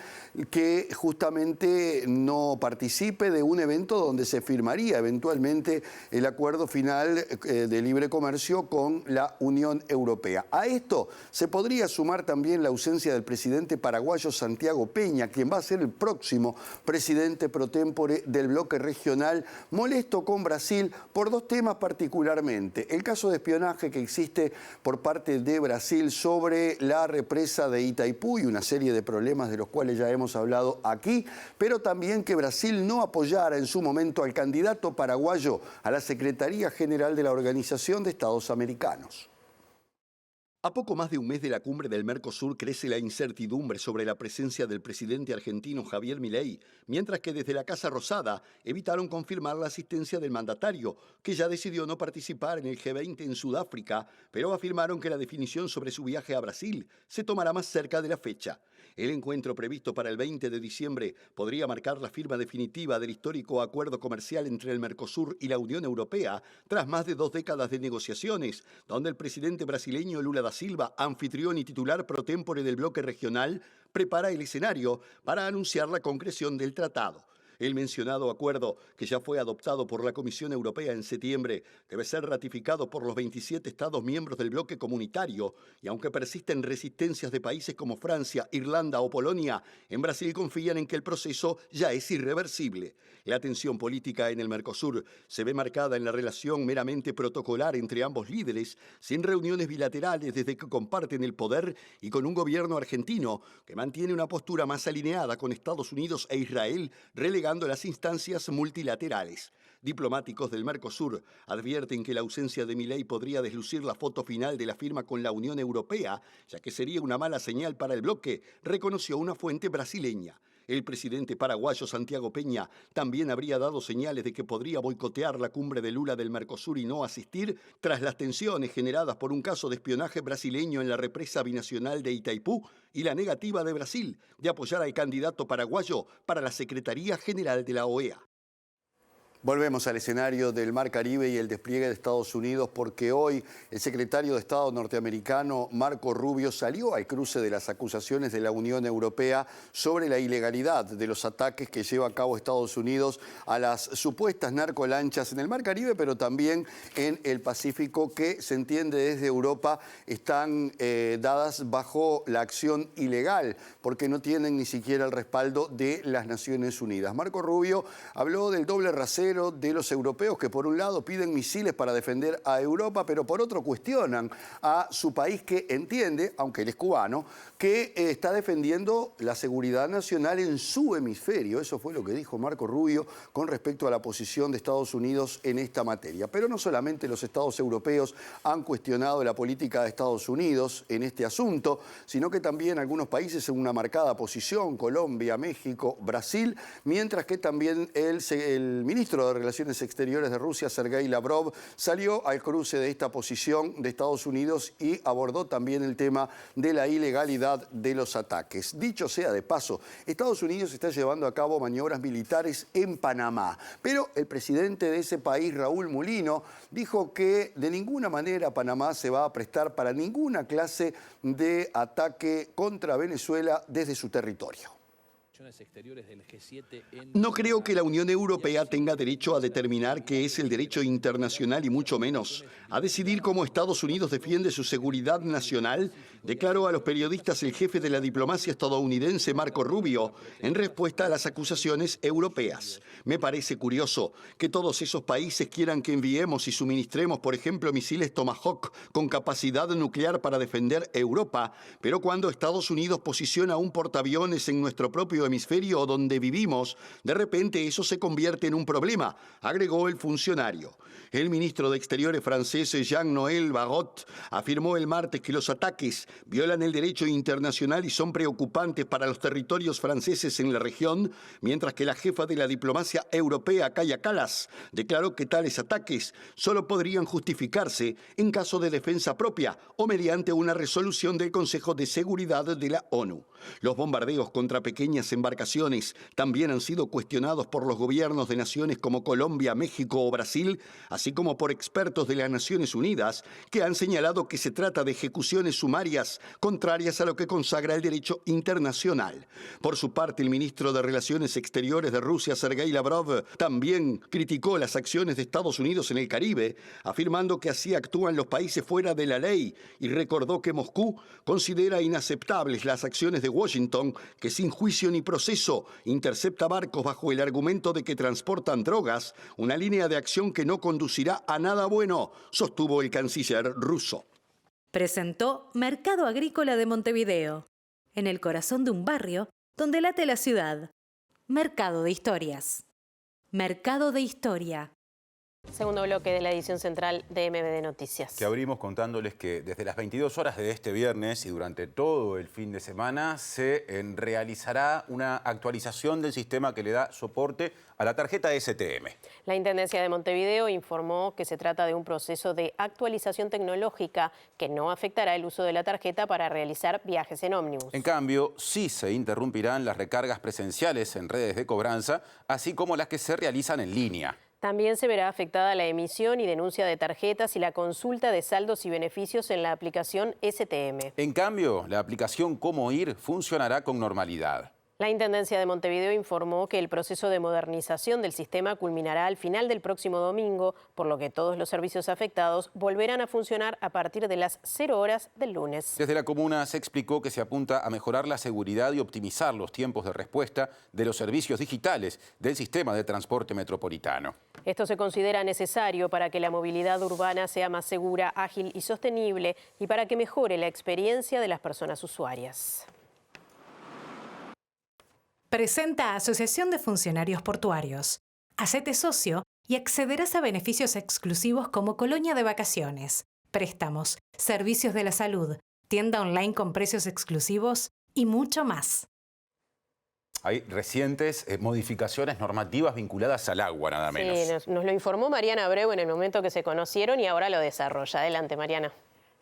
que justamente no participe de un evento donde se firmaría eventualmente el acuerdo final de libre comercio con la Unión Europea. A esto se podría sumar también la ausencia del presidente paraguayo Santiago Peña, quien va a ser el próximo presidente pro tempore del bloque regional, molesto con Brasil por dos temas particularmente. El caso de espionaje que existe por parte de Brasil sobre la represa de Itaipú y una serie de problemas de los cuales ya hemos hablado aquí, pero también que Brasil no apoyara en su momento al candidato paraguayo a la Secretaría General de la Organización de Estados Americanos. A poco más de un mes de la cumbre del Mercosur crece la incertidumbre sobre la presencia del presidente argentino Javier Milei, mientras que desde la Casa Rosada evitaron confirmar la asistencia del mandatario, que ya decidió no participar en el G20 en Sudáfrica, pero afirmaron que la definición sobre su viaje a Brasil se tomará más cerca de la fecha. El encuentro previsto para el 20 de diciembre podría marcar la firma definitiva del histórico acuerdo comercial entre el Mercosur y la Unión Europea, tras más de 2 décadas de negociaciones, donde el presidente brasileño Lula da Silva, anfitrión y titular pro tempore del bloque regional, prepara el escenario para anunciar la concreción del tratado. El mencionado acuerdo, que ya fue adoptado por la Comisión Europea en septiembre, debe ser ratificado por los 27 Estados miembros del bloque comunitario, y aunque persisten resistencias de países como Francia, Irlanda o Polonia, en Brasil confían en que el proceso ya es irreversible. La tensión política en el Mercosur se ve marcada en la relación meramente protocolar entre ambos líderes, sin reuniones bilaterales desde que comparten el poder y con un gobierno argentino que mantiene una postura más alineada con Estados Unidos e Israel, relegando las instancias multilaterales. Diplomáticos del Mercosur advierten que la ausencia de Milei podría deslucir la foto final de la firma con la Unión Europea, ya que sería una mala señal para el bloque, reconoció una fuente brasileña. El presidente paraguayo Santiago Peña también habría dado señales de que podría boicotear la cumbre de Lula del Mercosur y no asistir tras las tensiones generadas por un caso de espionaje brasileño en la represa binacional de Itaipú y la negativa de Brasil de apoyar al candidato paraguayo para la Secretaría General de la OEA. Volvemos al escenario del Mar Caribe y el despliegue de Estados Unidos, porque hoy el secretario de Estado norteamericano Marco Rubio salió al cruce de las acusaciones de la Unión Europea sobre la ilegalidad de los ataques que lleva a cabo Estados Unidos a las supuestas narcolanchas en el Mar Caribe, pero también en el Pacífico, que se entiende desde Europa están dadas bajo la acción ilegal, porque no tienen ni siquiera el respaldo de las Naciones Unidas. Marco Rubio habló del doble rasero de los europeos, que por un lado piden misiles para defender a Europa, pero por otro cuestionan a su país, que entiende, aunque él es cubano, que está defendiendo la seguridad nacional en su hemisferio. Eso fue lo que dijo Marco Rubio con respecto a la posición de Estados Unidos en esta materia. Pero no solamente los estados europeos han cuestionado la política de Estados Unidos en este asunto, sino que también algunos países en una marcada posición: Colombia, México, Brasil, mientras que también el ministro de Relaciones Exteriores de Rusia, Sergei Lavrov, salió al cruce de esta posición de Estados Unidos y abordó también el tema de la ilegalidad de los ataques. Dicho sea de paso, Estados Unidos está llevando a cabo maniobras militares en Panamá, pero el presidente de ese país, Raúl Mulino, dijo que de ninguna manera Panamá se va a prestar para ninguna clase de ataque contra Venezuela desde su territorio. No creo que la Unión Europea tenga derecho a determinar qué es el derecho internacional y mucho menos a decidir cómo Estados Unidos defiende su seguridad nacional, declaró a los periodistas el jefe de la diplomacia estadounidense Marco Rubio en respuesta a las acusaciones europeas. Me parece curioso que todos esos países quieran que enviemos y suministremos, por ejemplo, misiles Tomahawk con capacidad nuclear para defender Europa, pero cuando Estados Unidos posiciona un portaaviones en nuestro propio medio hemisferio donde vivimos, de repente eso se convierte en un problema, agregó el funcionario. El ministro de Exteriores francés Jean-Noël Barrot afirmó el martes que los ataques violan el derecho internacional y son preocupantes para los territorios franceses en la región, mientras que la jefa de la diplomacia europea, Kaja Kallas, declaró que tales ataques solo podrían justificarse en caso de defensa propia o mediante una resolución del Consejo de Seguridad de la ONU. Los bombardeos contra pequeñas embarcaciones también han sido cuestionados por los gobiernos de naciones como Colombia, México o Brasil, así como por expertos de las Naciones Unidas, que han señalado que se trata de ejecuciones sumarias contrarias a lo que consagra el derecho internacional. Por su parte, el ministro de Relaciones Exteriores de Rusia, Sergei Lavrov, también criticó las acciones de Estados Unidos en el Caribe, afirmando que así actúan los países fuera de la ley, y recordó que Moscú considera inaceptables las acciones de Washington, que sin juicio ni proceso intercepta barcos bajo el argumento de que transportan drogas, una línea de acción que no conducirá a nada bueno, sostuvo el canciller ruso. Presentó Mercado Agrícola de Montevideo, en el corazón de un barrio donde late la ciudad. Mercado de Historias. Mercado de Historia. Segundo bloque de la edición central de MBD Noticias. Que abrimos contándoles que desde las 22 horas de este viernes y durante todo el fin de semana se realizará una actualización del sistema que le da soporte a la tarjeta STM. La Intendencia de Montevideo informó que se trata de un proceso de actualización tecnológica que no afectará el uso de la tarjeta para realizar viajes en ómnibus. En cambio, sí se interrumpirán las recargas presenciales en redes de cobranza, así como las que se realizan en línea. También se verá afectada la emisión y denuncia de tarjetas y la consulta de saldos y beneficios en la aplicación STM. En cambio, la aplicación Cómo Ir funcionará con normalidad. La Intendencia de Montevideo informó que el proceso de modernización del sistema culminará al final del próximo domingo, por lo que todos los servicios afectados volverán a funcionar a partir de las 0 horas del lunes. Desde la comuna se explicó que se apunta a mejorar la seguridad y optimizar los tiempos de respuesta de los servicios digitales del sistema de transporte metropolitano. Esto se considera necesario para que la movilidad urbana sea más segura, ágil y sostenible y para que mejore la experiencia de las personas usuarias. Presenta Asociación de Funcionarios Portuarios. Hacete socio y accederás a beneficios exclusivos como colonia de vacaciones, préstamos, servicios de la salud, tienda online con precios exclusivos y mucho más. Hay recientes modificaciones normativas vinculadas al agua, nada menos. Sí, nos lo informó Mariana Abreu en el momento que se conocieron y ahora lo desarrolla. Adelante, Mariana.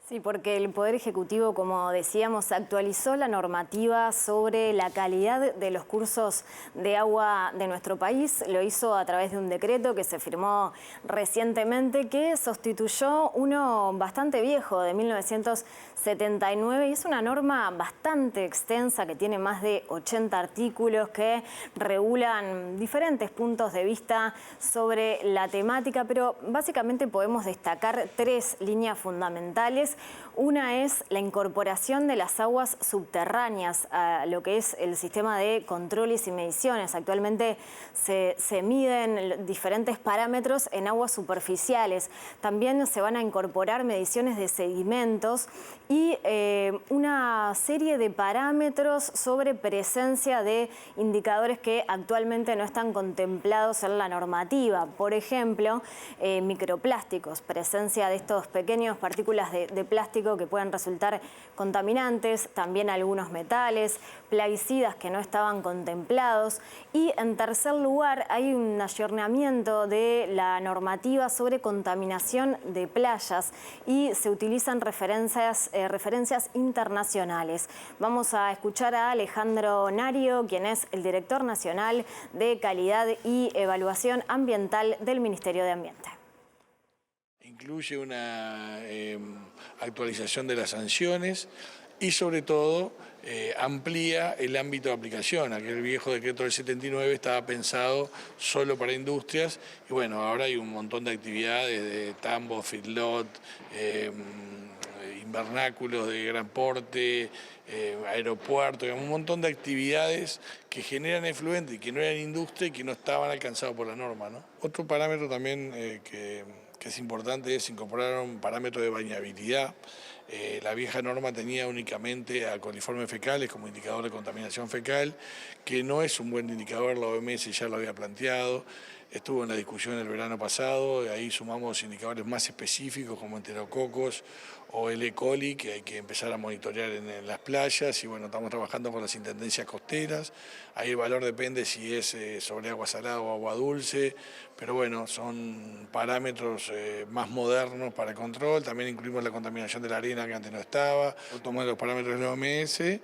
Sí, porque el Poder Ejecutivo, como decíamos, actualizó la normativa sobre la calidad de los cursos de agua de nuestro país. Lo hizo a través de un decreto que se firmó recientemente que sustituyó uno bastante viejo de 1979 y es una norma bastante extensa que tiene más de 80 artículos que regulan diferentes puntos de vista sobre la temática, pero básicamente podemos destacar 3 líneas fundamentales. Una es la incorporación de las aguas subterráneas a lo que es el sistema de controles y mediciones. Actualmente se miden diferentes parámetros en aguas superficiales. También se van a incorporar mediciones de sedimentos y una serie de parámetros sobre presencia de indicadores que actualmente no están contemplados en la normativa. Por ejemplo, microplásticos, presencia de estos pequeños partículas de plástico que pueden resultar contaminantes, también algunos metales, plaguicidas que no estaban contemplados. Y en tercer lugar hay un ayornamiento de la normativa sobre contaminación de playas y se utilizan referencias internacionales. Vamos a escuchar a Alejandro Nario, quien es el director nacional de Calidad y Evaluación Ambiental del Ministerio de Ambiente. Incluye una actualización de las sanciones y sobre todo amplía el ámbito de aplicación. Aquel viejo decreto del 79 estaba pensado solo para industrias y bueno, ahora hay un montón de actividades de tambo, feedlot, invernáculos de gran porte, aeropuertos, un montón de actividades que generan efluentes y que no eran industria y que no estaban alcanzados por la norma, ¿no? Otro parámetro también que es importante es incorporar un parámetro de bañabilidad La vieja norma tenía únicamente a coliformes fecales como indicador de contaminación fecal, que no es un buen indicador, la OMS ya lo había planteado. Estuvo en la discusión el verano pasado, ahí sumamos indicadores más específicos como enterococos o el E. coli, que hay que empezar a monitorear en las playas, y bueno, estamos trabajando con las intendencias costeras. Ahí el valor depende si es sobre agua salada o agua dulce, pero bueno, son parámetros más modernos para el control. También incluimos la contaminación de la arena que antes no estaba, tomamos los parámetros de la OMS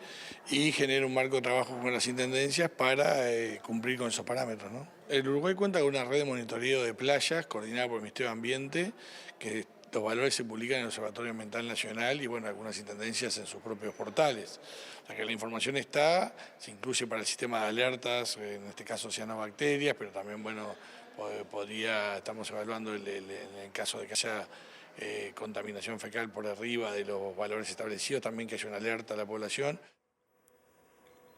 y genera un marco de trabajo con las intendencias para cumplir con esos parámetros, ¿no? El Uruguay cuenta con una red de monitoreo de playas coordinada por el Ministerio de Ambiente, que los valores se publican en el Observatorio Ambiental Nacional y bueno, algunas intendencias en sus propios portales. O sea que la información está, se incluye para el sistema de alertas, en este caso cianobacterias, pero también bueno, estamos evaluando en el caso de que haya contaminación fecal por arriba de los valores establecidos, también que haya una alerta a la población.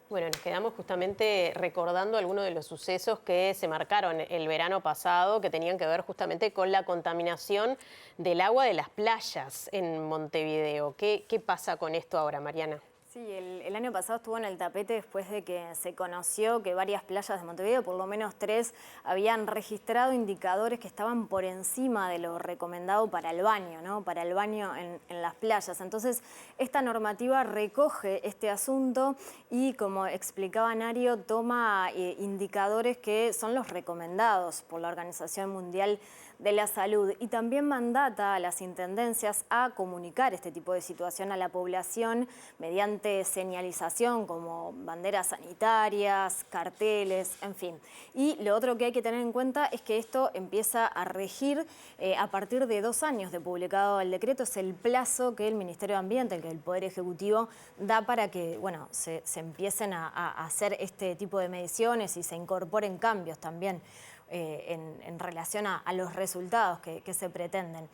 Bueno, nos quedamos justamente recordando algunos de los sucesos que se marcaron el verano pasado, que tenían que ver justamente con la contaminación del agua de las playas en Montevideo. ¿Qué pasa con esto ahora, Mariana? Sí, el año pasado estuvo en el tapete después de que se conoció que varias playas de Montevideo, por lo menos 3, habían registrado indicadores que estaban por encima de lo recomendado para el baño, ¿no? Para el baño en las playas. Entonces, esta normativa recoge este asunto y, como explicaba Nario, toma indicadores que son los recomendados por la Organización Mundial de la Salud y también mandata a las intendencias a comunicar este tipo de situación a la población mediante señalización como banderas sanitarias, carteles, en fin. Y lo otro que hay que tener en cuenta es que esto empieza a regir a partir de 2 años de publicado el decreto. Es el plazo que el Ministerio de Ambiente, el que el Poder Ejecutivo da para que bueno, se empiecen a hacer este tipo de mediciones y se incorporen cambios también en relación a los resultados que se pretenden.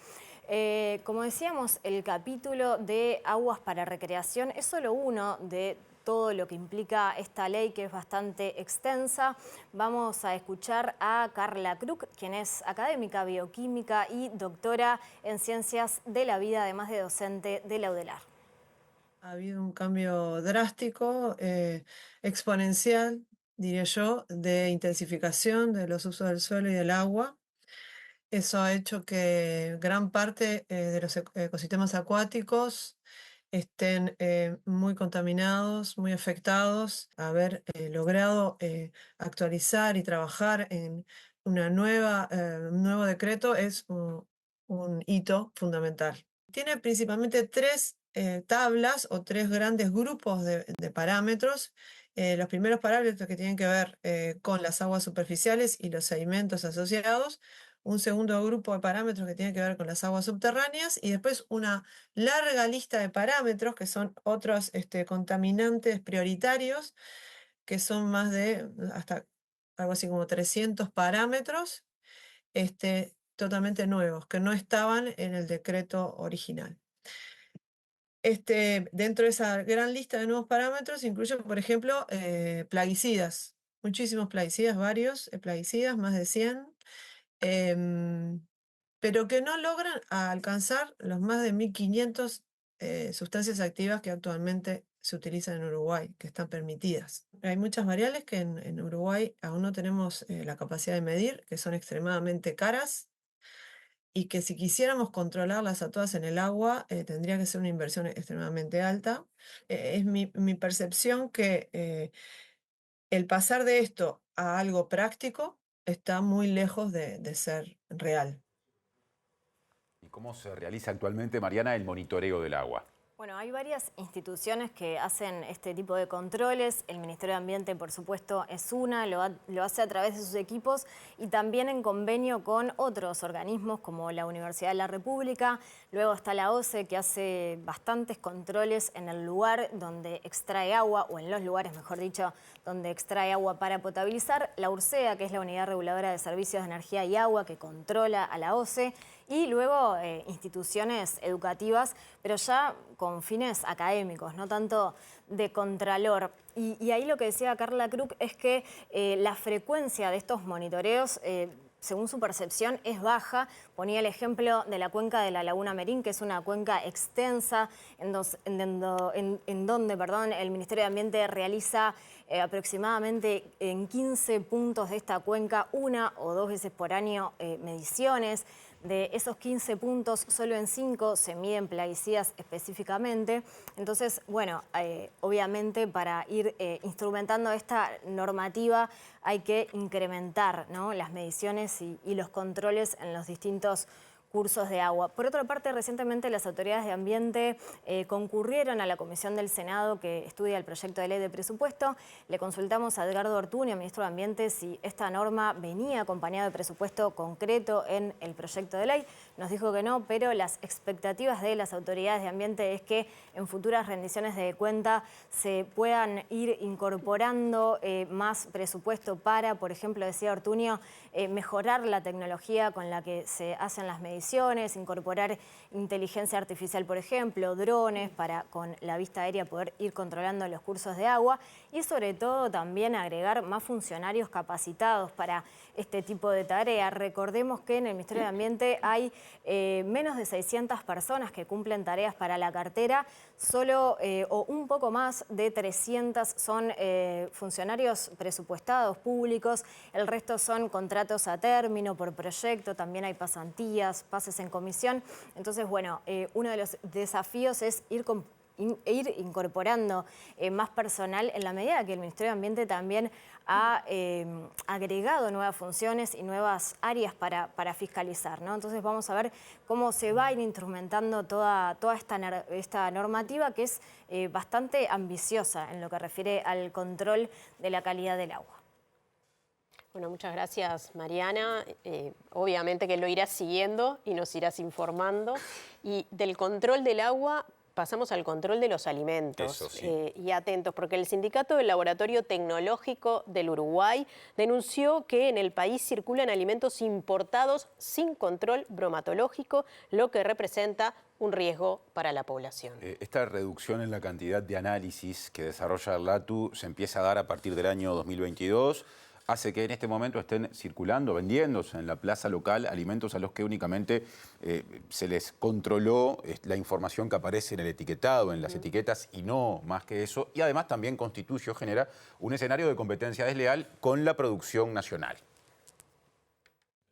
Como decíamos, el capítulo de aguas para recreación es solo uno de todo lo que implica esta ley, que es bastante extensa. Vamos a escuchar a Carla Krug, quien es académica bioquímica y doctora en Ciencias de la Vida, además de docente de la UDELAR. Ha habido un cambio drástico, exponencial, diría yo, de intensificación de los usos del suelo y del agua. Eso ha hecho que gran parte de los ecosistemas acuáticos estén muy contaminados, muy afectados. Haber logrado actualizar y trabajar en un nuevo decreto es un hito fundamental. Tiene principalmente 3 tablas o 3 grandes grupos de parámetros. Los primeros parámetros que tienen que ver con las aguas superficiales y los sedimentos asociados, un segundo grupo de parámetros que tiene que ver con las aguas subterráneas y después una larga lista de parámetros que son otros contaminantes prioritarios, que son más de hasta algo así como 300 parámetros totalmente nuevos, que no estaban en el decreto original. Dentro de esa gran lista de nuevos parámetros incluye, por ejemplo, plaguicidas. Muchísimos plaguicidas, varios plaguicidas, más de 100, pero que no logran alcanzar los más de 1500 sustancias activas que actualmente se utilizan en Uruguay, que están permitidas. Hay muchas variables que en Uruguay aún no tenemos la capacidad de medir, que son extremadamente caras, y que si quisiéramos controlarlas a todas en el agua, tendría que ser una inversión extremadamente alta. Es mi percepción que el pasar de esto a algo práctico está muy lejos de ser real. ¿Y cómo se realiza actualmente, Mariana, el monitoreo del agua? Bueno, hay varias instituciones que hacen este tipo de controles. El Ministerio de Ambiente, por supuesto, es una, lo hace a través de sus equipos y también en convenio con otros organismos como la Universidad de la República. Luego está la OCE, que hace bastantes controles en el lugar donde extrae agua, o en los lugares, mejor dicho, donde extrae agua para potabilizar. La URSEA, que es la Unidad Reguladora de Servicios de Energía y Agua, que controla a la OCE. Y luego instituciones educativas, pero ya con fines académicos, no tanto de contralor. Y ahí lo que decía Carla Krug es que la frecuencia de estos monitoreos según su percepción, es baja. Ponía el ejemplo de la cuenca de la Laguna Merín, que es una cuenca extensa en donde el Ministerio de Ambiente realiza aproximadamente en 15 puntos de esta cuenca, 1 o 2 veces por año, mediciones. De esos 15 puntos, solo en 5 se miden plaguicidas específicamente. Entonces, bueno, obviamente para ir instrumentando esta normativa hay que incrementar, ¿no?, las mediciones y los controles en los distintos cursos de agua. Por otra parte, recientemente las autoridades de ambiente concurrieron a la Comisión del Senado que estudia el proyecto de ley de presupuesto. Le consultamos a Edgardo Ortuño, ministro de Ambiente, si esta norma venía acompañada de presupuesto concreto en el proyecto de ley. Nos dijo que no, pero las expectativas de las autoridades de ambiente es que en futuras rendiciones de cuenta se puedan ir incorporando más presupuesto para, por ejemplo, decía Ortuño, mejorar la tecnología con la que se hacen las mediciones, incorporar inteligencia artificial, por ejemplo, drones para con la vista aérea poder ir controlando los cursos de agua y sobre todo también agregar más funcionarios capacitados para este tipo de tareas. Recordemos que en el Ministerio de Ambiente hay menos de 600 personas que cumplen tareas para la cartera, solo o un poco más de 300 son funcionarios presupuestados públicos, el resto son contratos a término por proyecto, también hay pasantías, pases en comisión. Entonces, bueno, uno de los desafíos es ir incorporando más personal en la medida que el Ministerio de Ambiente también ha agregado nuevas funciones y nuevas áreas para fiscalizar, ¿no? Entonces vamos a ver cómo se va a ir instrumentando toda esta normativa que es bastante ambiciosa en lo que refiere al control de la calidad del agua. Bueno, muchas gracias, Mariana. Obviamente que lo irás siguiendo y nos irás informando. Y del control del agua pasamos al control de los alimentos. Eso sí. Y atentos, porque el Sindicato del Laboratorio Tecnológico del Uruguay denunció que en el país circulan alimentos importados sin control bromatológico, lo que representa un riesgo para la población. Esta reducción en la cantidad de análisis que desarrolla el LATU se empieza a dar a partir del año 2022. Hace que en este momento estén circulando, vendiéndose en la plaza local alimentos a los que únicamente se les controló la información que aparece en el etiquetado, en las etiquetas y no más que eso. Y además también constituye o genera un escenario de competencia desleal con la producción nacional.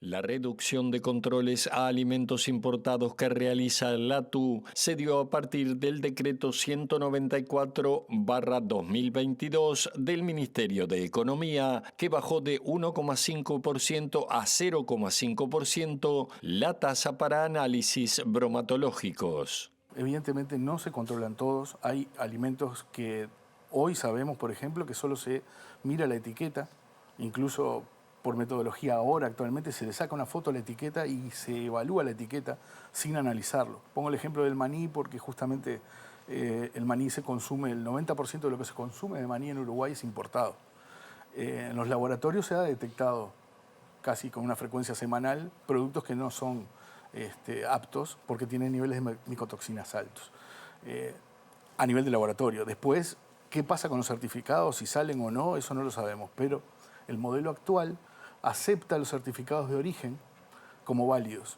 La reducción de controles a alimentos importados que realiza el LATU se dio a partir del decreto 194/2022 del Ministerio de Economía, que bajó de 1,5% a 0,5% la tasa para análisis bromatológicos. Evidentemente no se controlan todos. Hay alimentos que hoy sabemos, por ejemplo, que solo se mira la etiqueta, incluso por metodología ahora actualmente se le saca una foto a la etiqueta y se evalúa la etiqueta sin analizarlo. Pongo el ejemplo del maní porque justamente el maní se consume, el 90% de lo que se consume de maní en Uruguay es importado. En los laboratorios se ha detectado casi con una frecuencia semanal productos que no son aptos porque tienen niveles de micotoxinas altos a nivel de laboratorio. Después, ¿qué pasa con los certificados? Si salen o no, eso no lo sabemos, pero el modelo actual acepta los certificados de origen como válidos.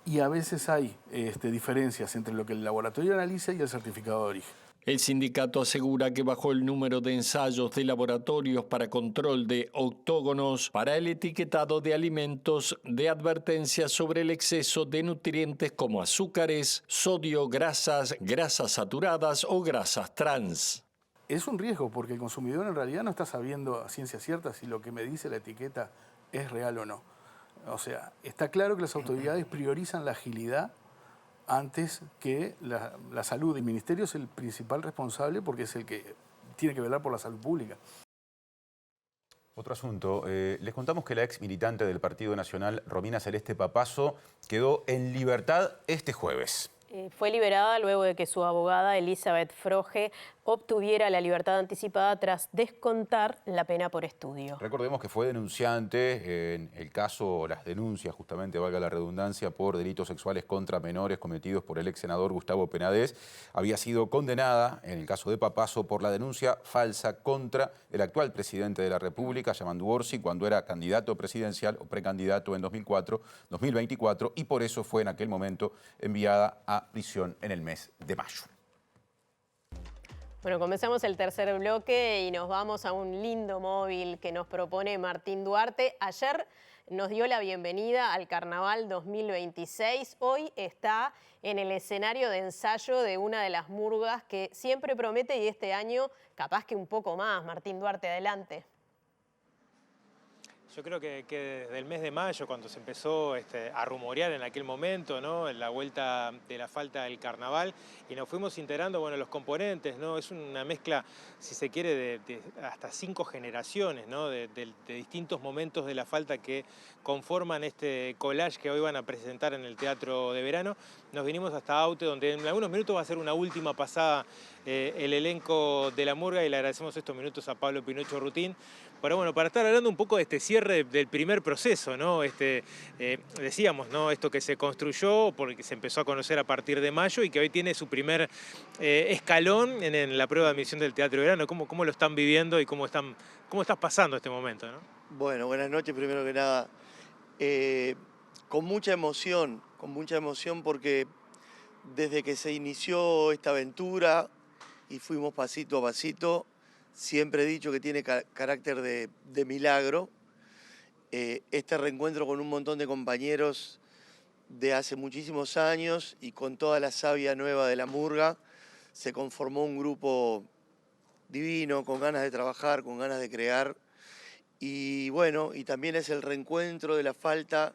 Y a veces hay diferencias entre lo que el laboratorio analiza y el certificado de origen. El sindicato asegura que bajó el número de ensayos de laboratorios para control de octógonos para el etiquetado de alimentos de advertencia sobre el exceso de nutrientes como azúcares, sodio, grasas, grasas saturadas o grasas trans. Es un riesgo porque el consumidor en realidad no está sabiendo a ciencia cierta si lo que me dice la etiqueta es real o no. O sea, está claro que las autoridades priorizan la agilidad antes que la salud. El ministerio es el principal responsable porque es el que tiene que velar por la salud pública. Otro asunto, les contamos que la ex militante del Partido Nacional, Romina Celeste Papazo, quedó en libertad este jueves. Fue liberada luego de que su abogada Elizabeth Froge obtuviera la libertad anticipada tras descontar la pena por estudio. Recordemos que fue denunciante en el caso, las denuncias justamente, valga la redundancia, por delitos sexuales contra menores cometidos por el ex senador Gustavo Penades. Había sido condenada, en el caso de Papazo, por la denuncia falsa contra el actual presidente de la República, Yamandu Orsi, cuando era candidato presidencial o precandidato en 2024, y por eso fue en aquel momento enviada a prisión en el mes de mayo. Bueno, comenzamos el tercer bloque y nos vamos a un lindo móvil que nos propone Martín Duarte. Ayer nos dio la bienvenida al Carnaval 2026. Hoy está en el escenario de ensayo de una de las murgas que siempre promete y este año capaz que un poco más. Martín Duarte, adelante. Yo creo que desde el mes de mayo, cuando se empezó a rumorear en aquel momento, ¿no?, en la vuelta de la falta del carnaval, y nos fuimos integrando, bueno, los componentes, ¿no? Es una mezcla, si se quiere, de hasta 5 generaciones, ¿no?, de distintos momentos de la falta que conforman este collage que hoy van a presentar en el Teatro de Verano. Nos vinimos hasta Aute, donde en algunos minutos va a ser una última pasada el elenco de la murga, y le agradecemos estos minutos a Pablo Pinocho Rutín. Pero bueno, para estar hablando un poco de este cierre del primer proceso, ¿no? Decíamos, ¿no?, esto que se construyó, porque se empezó a conocer a partir de mayo y que hoy tiene su primer escalón en la prueba de admisión del Teatro de Verano. ¿Cómo lo están viviendo y cómo estás pasando este momento, ¿no? Bueno, buenas noches, primero que nada. Con mucha emoción porque desde que se inició esta aventura y fuimos pasito a pasito, siempre he dicho que tiene carácter de milagro. Este reencuentro con un montón de compañeros de hace muchísimos años y con toda la savia nueva de la murga, se conformó un grupo divino, con ganas de trabajar, con ganas de crear. Y bueno, y también es el reencuentro de la falta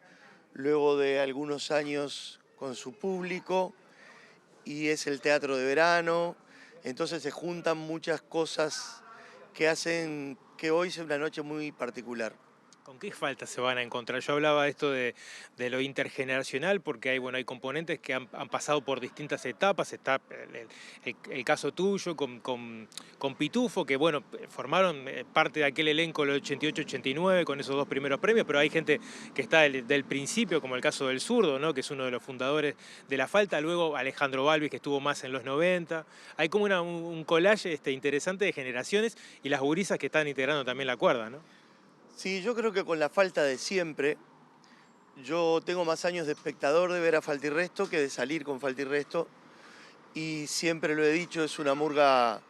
luego de algunos años con su público, y es el Teatro de Verano. Entonces se juntan muchas cosas que hacen que hoy sea una noche muy particular. ¿Con qué faltas se van a encontrar? Yo hablaba de esto de lo intergeneracional, porque hay componentes que han pasado por distintas etapas. Está el caso tuyo con Pitufo, que bueno, formaron parte de aquel elenco del 88-89 con esos 2 primeros premios, pero hay gente que está del principio, como el caso del Zurdo, ¿no?, que es uno de los fundadores de la falta. Luego Alejandro Balvis, que estuvo más en los 90. Hay como un collage interesante de generaciones, y las gurisas que están integrando también la cuerda, ¿no? Sí, yo creo que con la falta de siempre, yo tengo más años de espectador de ver a Falta y Resto que de salir con Falta y Resto, y siempre lo he dicho, es una murga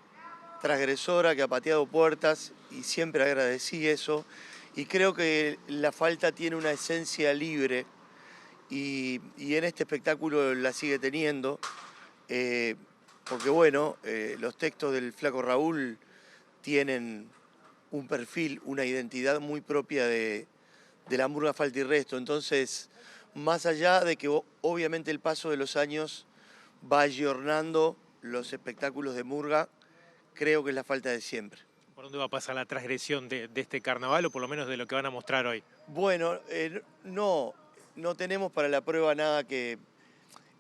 transgresora que ha pateado puertas, y siempre agradecí eso, y creo que la falta tiene una esencia libre, y en este espectáculo la sigue teniendo, porque bueno, los textos del Flaco Raúl tienen un perfil, una identidad muy propia de la murga Falta y Resto. Entonces, más allá de que obviamente el paso de los años va ayornando los espectáculos de murga, creo que es la falta de siempre. ¿Por dónde va a pasar la transgresión de este carnaval, o por lo menos de lo que van a mostrar hoy? Bueno, no tenemos para la prueba nada que...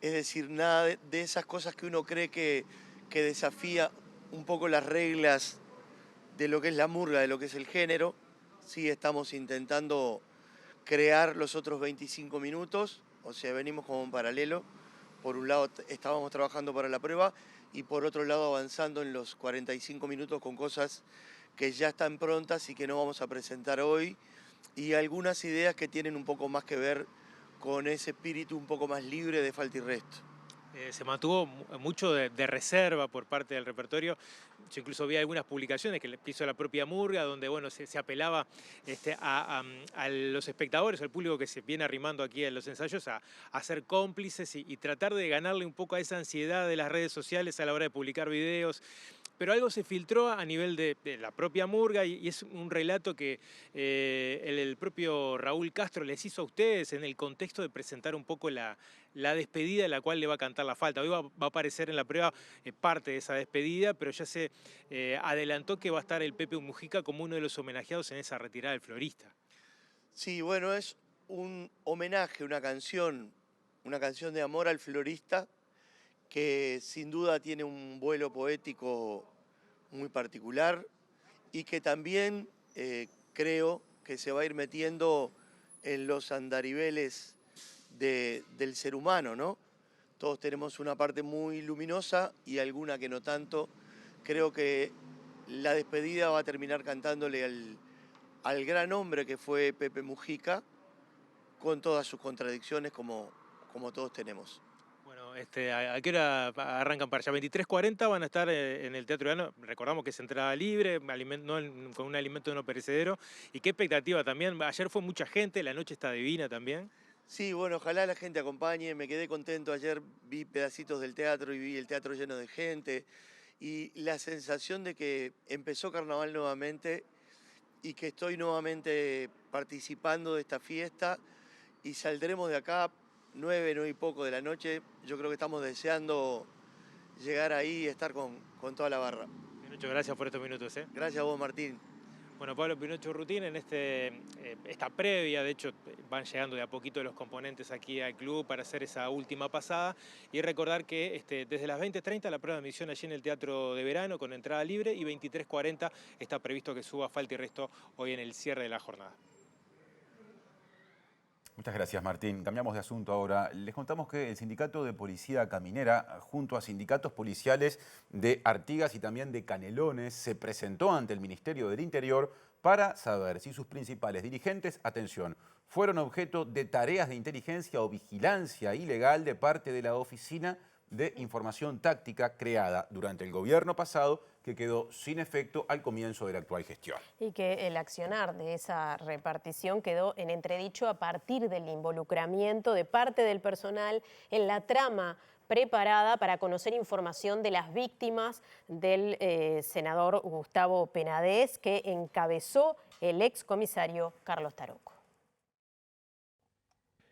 Es decir, nada de esas cosas que uno cree que desafía un poco las reglas de lo que es la murga, de lo que es el género. Sí, estamos intentando crear los otros 25 minutos, o sea, venimos como en paralelo. Por un lado estábamos trabajando para la prueba y por otro lado avanzando en los 45 minutos con cosas que ya están prontas y que no vamos a presentar hoy, y algunas ideas que tienen un poco más que ver con ese espíritu un poco más libre de Falta y Resto. Se mantuvo mucho de reserva por parte del repertorio. Yo incluso vi algunas publicaciones que hizo la propia murga, donde bueno, se apelaba a los espectadores, al público que se viene arrimando aquí en los ensayos, a ser cómplices y tratar de ganarle un poco a esa ansiedad de las redes sociales a la hora de publicar videos. Pero algo se filtró a nivel de la propia murga, y es un relato que el propio Raúl Castro les hizo a ustedes en el contexto de presentar un poco la despedida en la cual le va a cantar la falta. Hoy va a aparecer en la prueba parte de esa despedida, pero ya se adelantó que va a estar el Pepe Mujica como uno de los homenajeados en esa retirada del florista. Sí, bueno, es un homenaje, una canción de amor al florista, que sin duda tiene un vuelo poético muy particular y que también creo que se va a ir metiendo en los andariveles del ser humano, ¿no? Todos tenemos una parte muy luminosa y alguna que no tanto. Creo que la despedida va a terminar cantándole al gran hombre que fue Pepe Mujica, con todas sus contradicciones como todos tenemos. Bueno, ¿a qué hora arrancan para allá? 23:40 van a estar en el Teatro Verano. Recordamos que es entrada libre, con un alimento no perecedero. ¿Y qué expectativa también? Ayer fue mucha gente, la noche está divina también. Sí, bueno, ojalá la gente acompañe. Me quedé contento ayer, vi pedacitos del teatro y vi el teatro lleno de gente. Y la sensación de que empezó Carnaval nuevamente y que estoy nuevamente participando de esta fiesta y saldremos de acá 9 y poco de la noche. Yo creo que estamos deseando llegar ahí y estar con toda la barra. Muchas gracias por estos minutos. Gracias a vos, Martín. Bueno, Pablo Pinocho Urrutín, en esta previa, de hecho van llegando de a poquito los componentes aquí al club para hacer esa última pasada y recordar que desde las 20:30 la prueba de admisión allí en el Teatro de Verano con entrada libre y 23:40 está previsto que suba Falta y Resto hoy en el cierre de la jornada. Muchas gracias, Martín. Cambiamos de asunto ahora. Les contamos que el Sindicato de Policía Caminera, junto a sindicatos policiales de Artigas y también de Canelones, se presentó ante el Ministerio del Interior para saber si sus principales dirigentes, atención, fueron objeto de tareas de inteligencia o vigilancia ilegal de parte de la Oficina de Información Táctica creada durante el gobierno pasado, que quedó sin efecto al comienzo de la actual gestión. Y que el accionar de esa repartición quedó en entredicho a partir del involucramiento de parte del personal en la trama preparada para conocer información de las víctimas del senador Gustavo Penades, que encabezó el excomisario Carlos Taroco.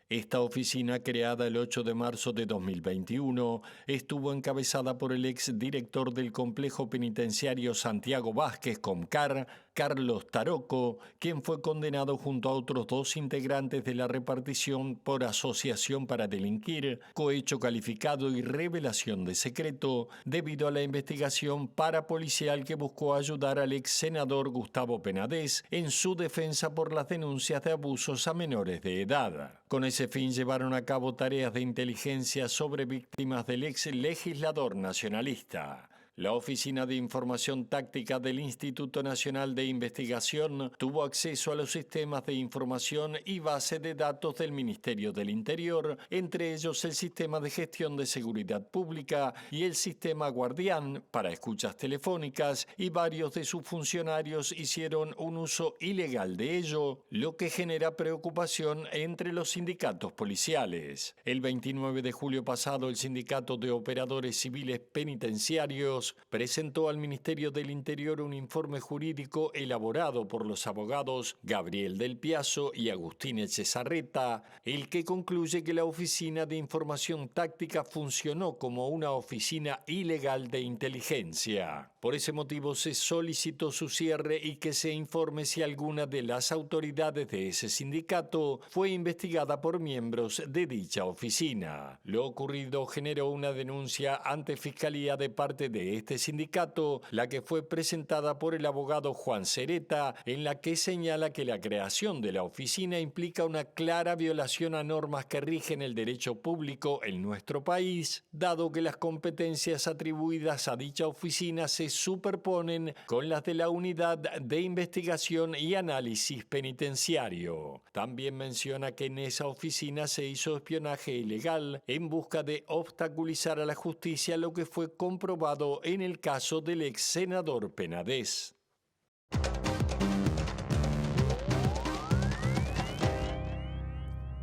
Esta oficina, creada el 8 de marzo de 2021, estuvo encabezada por el exdirector del Complejo Penitenciario Santiago Vázquez, Comcar, Carlos Taroco, quien fue condenado junto a otros 2 integrantes de la repartición por asociación para delinquir, cohecho calificado y revelación de secreto, debido a la investigación parapolicial que buscó ayudar al ex senador Gustavo Penades en su defensa por las denuncias de abusos a menores de edad. Con ese fin llevaron a cabo tareas de inteligencia sobre víctimas del ex legislador nacionalista. La Oficina de Información Táctica del Instituto Nacional de Investigación tuvo acceso a los sistemas de información y base de datos del Ministerio del Interior, entre ellos el Sistema de Gestión de Seguridad Pública y el Sistema Guardián para escuchas telefónicas, y varios de sus funcionarios hicieron un uso ilegal de ello, lo que genera preocupación entre los sindicatos policiales. El 29 de julio pasado, el Sindicato de Operadores Civiles Penitenciarios presentó al Ministerio del Interior un informe jurídico elaborado por los abogados Gabriel del Piazzo y Agustín Echezarreta, el que concluye que la Oficina de Información Táctica funcionó como una oficina ilegal de inteligencia. Por ese motivo se solicitó su cierre y que se informe si alguna de las autoridades de ese sindicato fue investigada por miembros de dicha oficina. Lo ocurrido generó una denuncia ante Fiscalía de parte de este sindicato, la que fue presentada por el abogado Juan Cereta, en la que señala que la creación de la oficina implica una clara violación a normas que rigen el derecho público en nuestro país, dado que las competencias atribuidas a dicha oficina se superponen con las de la Unidad de Investigación y Análisis Penitenciario. También menciona que en esa oficina se hizo espionaje ilegal en busca de obstaculizar a la justicia, lo que fue comprobado en el caso del ex senador Penades.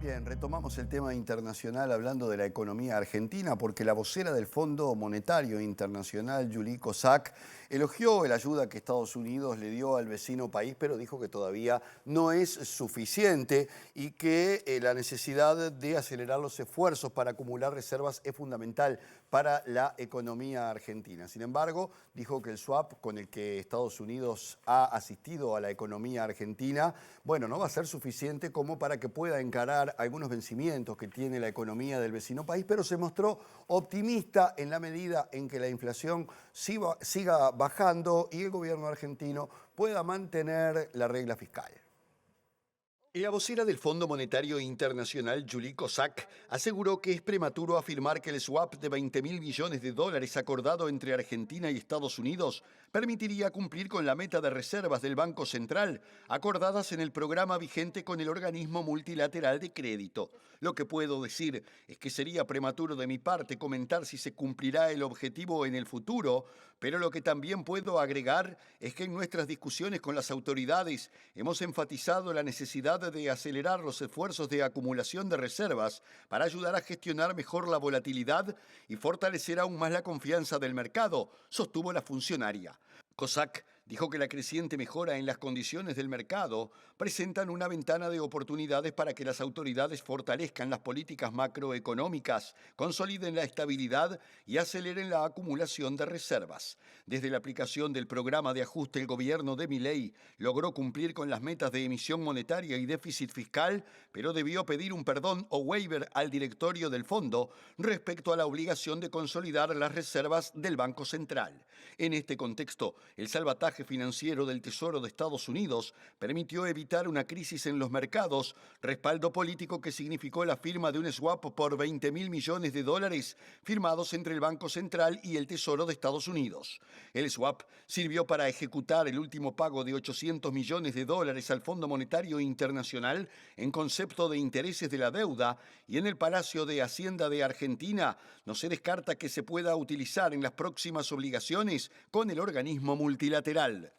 Bien, retomamos el tema internacional hablando de la economía argentina, porque la vocera del Fondo Monetario Internacional, Julie Kozak, elogió la ayuda que Estados Unidos le dio al vecino país, pero dijo que todavía no es suficiente y que la necesidad de acelerar los esfuerzos para acumular reservas es fundamental para la economía argentina. Sin embargo, dijo que el swap con el que Estados Unidos ha asistido a la economía argentina, bueno, no va a ser suficiente como para que pueda encarar algunos vencimientos que tiene la economía del vecino país, pero se mostró optimista en la medida en que la inflación siga bajando y el gobierno argentino pueda mantener la regla fiscal. La vocera del Fondo Monetario Internacional, Julie Kozak, aseguró que es prematuro afirmar que el swap de 20.000 millones de dólares acordado entre Argentina y Estados Unidos permitiría cumplir con la meta de reservas del Banco Central, acordadas en el programa vigente con el organismo multilateral de crédito. Lo que puedo decir es que sería prematuro de mi parte comentar si se cumplirá el objetivo en el futuro, pero lo que también puedo agregar es que en nuestras discusiones con las autoridades hemos enfatizado la necesidad de acelerar los esfuerzos de acumulación de reservas para ayudar a gestionar mejor la volatilidad y fortalecer aún más la confianza del mercado, sostuvo la funcionaria. Kozak dijo que la creciente mejora en las condiciones del mercado presentan una ventana de oportunidades para que las autoridades fortalezcan las políticas macroeconómicas, consoliden la estabilidad y aceleren la acumulación de reservas. Desde la aplicación del programa de ajuste, el gobierno de Milei logró cumplir con las metas de emisión monetaria y déficit fiscal, pero debió pedir un perdón o waiver al directorio del fondo respecto a la obligación de consolidar las reservas del Banco Central. En este contexto, el salvataje financiero del Tesoro de Estados Unidos permitió evitar una crisis en los mercados, respaldo político que significó la firma de un swap por 20.000 millones de dólares firmados entre el Banco Central y el Tesoro de Estados Unidos. El swap sirvió para ejecutar el último pago de 800 millones de dólares al Fondo Monetario Internacional en concepto de intereses de la deuda, y en el Palacio de Hacienda de Argentina no se descarta que se pueda utilizar en las próximas obligaciones con el organismo multilateral.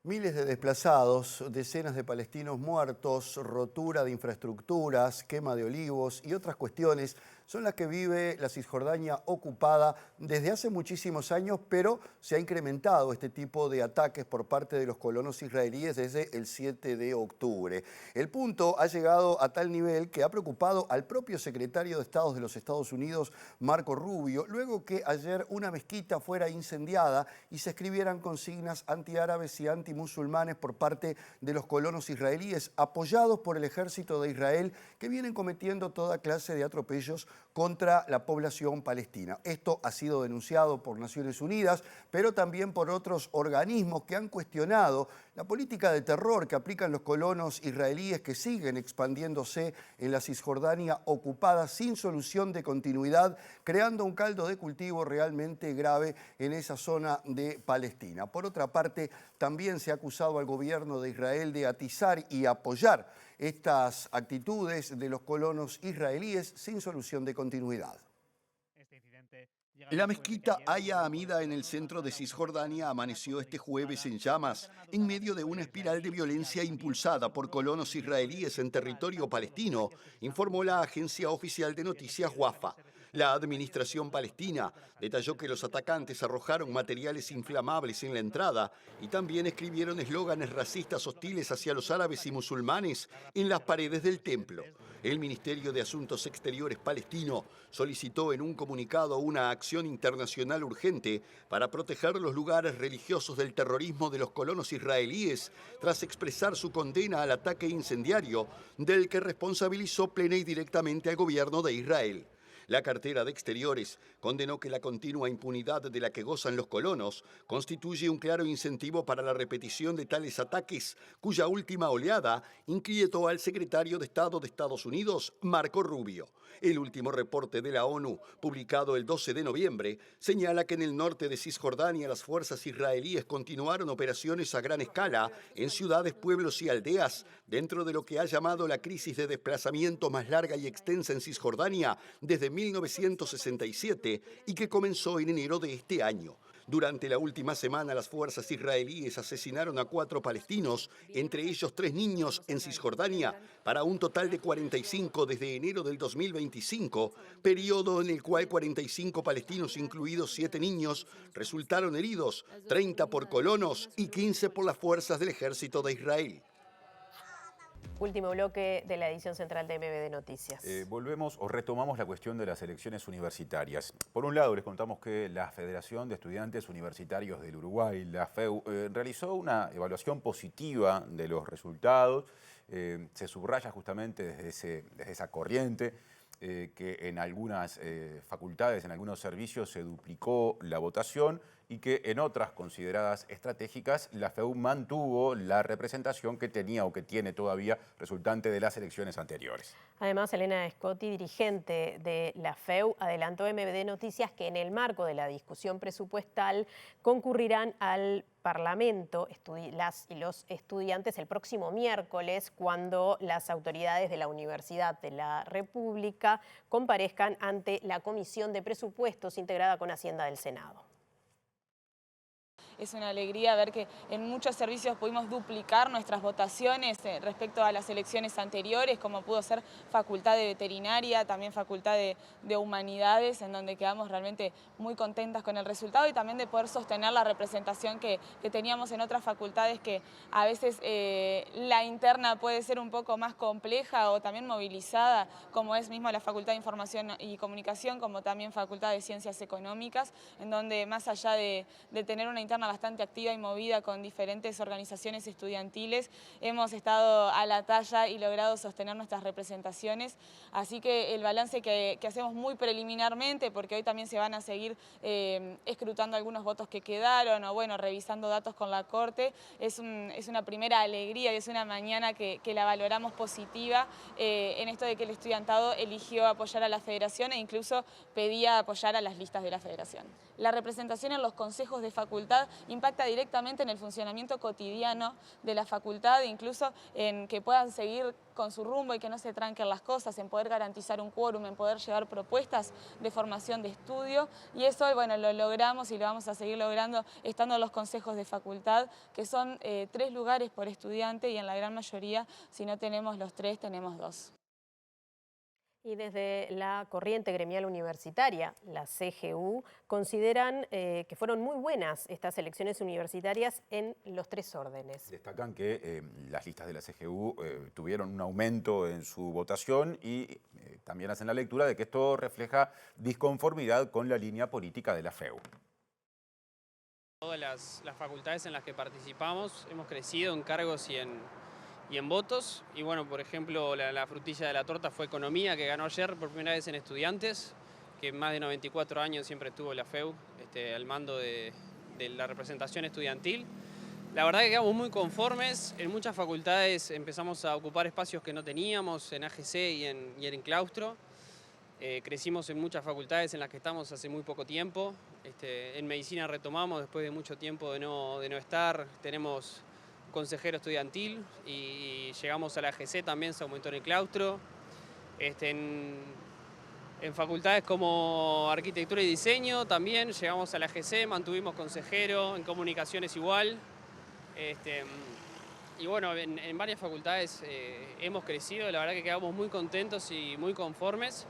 Miles de desplazados, decenas de palestinos muertos, rotura de infraestructuras, quema de olivos y otras cuestiones son las que vive la Cisjordania ocupada desde hace muchísimos años, pero se ha incrementado este tipo de ataques por parte de los colonos israelíes desde el 7 de octubre. El punto ha llegado a tal nivel que ha preocupado al propio secretario de Estado de los Estados Unidos, Marco Rubio, luego que ayer una mezquita fuera incendiada y se escribieran consignas antiárabes y antimusulmanes por parte de los colonos israelíes, apoyados por el ejército de Israel, que vienen cometiendo toda clase de atropellos contra la población palestina. Esto ha sido denunciado por Naciones Unidas, pero también por otros organismos que han cuestionado la política de terror que aplican los colonos israelíes, que siguen expandiéndose en la Cisjordania ocupada sin solución de continuidad, creando un caldo de cultivo realmente grave en esa zona de Palestina. Por otra parte, también se ha acusado al gobierno de Israel de atizar y apoyar estas actitudes de los colonos israelíes sin solución de continuidad. La mezquita Haya Amida en el centro de Cisjordania amaneció este jueves en llamas, en medio de una espiral de violencia impulsada por colonos israelíes en territorio palestino, informó la agencia oficial de noticias Wafa. La administración palestina detalló que los atacantes arrojaron materiales inflamables en la entrada y también escribieron eslóganes racistas hostiles hacia los árabes y musulmanes en las paredes del templo. El Ministerio de Asuntos Exteriores palestino solicitó en un comunicado una acción internacional urgente para proteger los lugares religiosos del terrorismo de los colonos israelíes, tras expresar su condena al ataque incendiario del que responsabilizó plena y directamente al gobierno de Israel. La cartera de Exteriores condenó que la continua impunidad de la que gozan los colonos constituye un claro incentivo para la repetición de tales ataques, cuya última oleada inquietó al secretario de Estado de Estados Unidos, Marco Rubio. El último reporte de la ONU, publicado el 12 de noviembre, señala que en el norte de Cisjordania las fuerzas israelíes continuaron operaciones a gran escala en ciudades, pueblos y aldeas, dentro de lo que ha llamado la crisis de desplazamiento más larga y extensa en Cisjordania desde 1967 y que comenzó en enero de este año. Durante la última semana, las fuerzas israelíes asesinaron a 4 palestinos, entre ellos 3 niños en Cisjordania, para un total de 45 desde enero del 2025, periodo en el cual 45 palestinos, incluidos 7 niños, resultaron heridos, 30 por colonos y 15 por las fuerzas del ejército de Israel. Último bloque de la edición central de MBD Noticias. Volvemos o retomamos la cuestión de las elecciones universitarias. Por un lado, les contamos que la Federación de Estudiantes Universitarios del Uruguay, la FEU, realizó una evaluación positiva de los resultados. Se subraya justamente desde esa corriente que en algunas facultades, en algunos servicios se duplicó la votación y que en otras consideradas estratégicas la FEU mantuvo la representación que tenía o que tiene todavía resultante de las elecciones anteriores. Además, Elena Scotti, dirigente de la FEU, adelantó a MBD Noticias que en el marco de la discusión presupuestal concurrirán al Parlamento las y los estudiantes el próximo miércoles, cuando las autoridades de la Universidad de la República comparezcan ante la Comisión de Presupuestos integrada con Hacienda del Senado. Es una alegría ver que en muchos servicios pudimos duplicar nuestras votaciones respecto a las elecciones anteriores, como pudo ser Facultad de Veterinaria, también Facultad de Humanidades, en donde quedamos realmente muy contentas con el resultado y también de poder sostener la representación que teníamos en otras facultades, que a veces la interna puede ser un poco más compleja o también movilizada, como es mismo la Facultad de Información y Comunicación, como también Facultad de Ciencias Económicas, en donde más allá de tener una interna bastante activa y movida con diferentes organizaciones estudiantiles, hemos estado a la talla y logrado sostener nuestras representaciones. Así que el balance que hacemos muy preliminarmente, porque hoy también se van a seguir escrutando algunos votos que quedaron o bueno, revisando datos con la Corte, es una primera alegría y es una mañana que la valoramos positiva en esto de que el estudiantado eligió apoyar a la Federación e incluso pedía apoyar a las listas de la Federación. La representación en los consejos de facultad impacta directamente en el funcionamiento cotidiano de la facultad, incluso en que puedan seguir con su rumbo y que no se tranquen las cosas, en poder garantizar un quórum, en poder llevar propuestas de formación de estudio, y eso bueno, lo logramos y lo vamos a seguir logrando estando en los consejos de facultad, que son 3 lugares por estudiante y en la gran mayoría, si no tenemos los 3, tenemos 2. Y desde la corriente gremial universitaria, la CGU, consideran que fueron muy buenas estas elecciones universitarias en los 3 órdenes. Destacan que las listas de la CGU tuvieron un aumento en su votación y también hacen la lectura de que esto refleja disconformidad con la línea política de la FEU. Todas las facultades en las que participamos hemos crecido en cargos y en votos. Y bueno, por ejemplo, la frutilla de la torta fue Economía, que ganó ayer por primera vez en Estudiantes, que más de 94 años siempre estuvo la FEU al mando de la representación estudiantil. La verdad que quedamos muy conformes. En muchas facultades empezamos a ocupar espacios que no teníamos, en AGC y en claustro. Crecimos en muchas facultades en las que estamos hace muy poco tiempo. En medicina retomamos después de mucho tiempo de no estar. Tenemos consejero estudiantil y llegamos a la AGC también, se aumentó en el claustro. En facultades como arquitectura y diseño también llegamos a la AGC, mantuvimos consejero, en comunicaciones igual. Y bueno, en varias facultades hemos crecido, la verdad que quedamos muy contentos y muy conformes.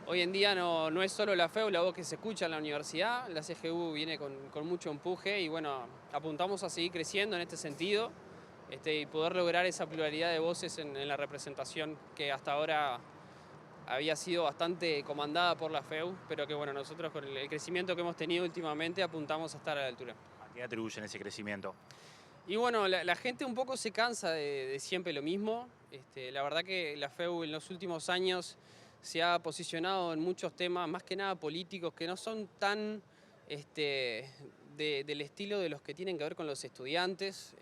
Hoy en día no es solo la FEU la voz que se escucha en la universidad, la CGU viene con mucho empuje y bueno, apuntamos a seguir creciendo en este sentido y poder lograr esa pluralidad de voces en la representación que hasta ahora había sido bastante comandada por la FEU, pero que bueno, nosotros con el crecimiento que hemos tenido últimamente apuntamos a estar a la altura. ¿A qué atribuyen ese crecimiento? Y bueno, la gente un poco se cansa de siempre lo mismo. La verdad que la FEU en los últimos años se ha posicionado en muchos temas, más que nada políticos, que no son tan del estilo de los que tienen que ver con los estudiantes.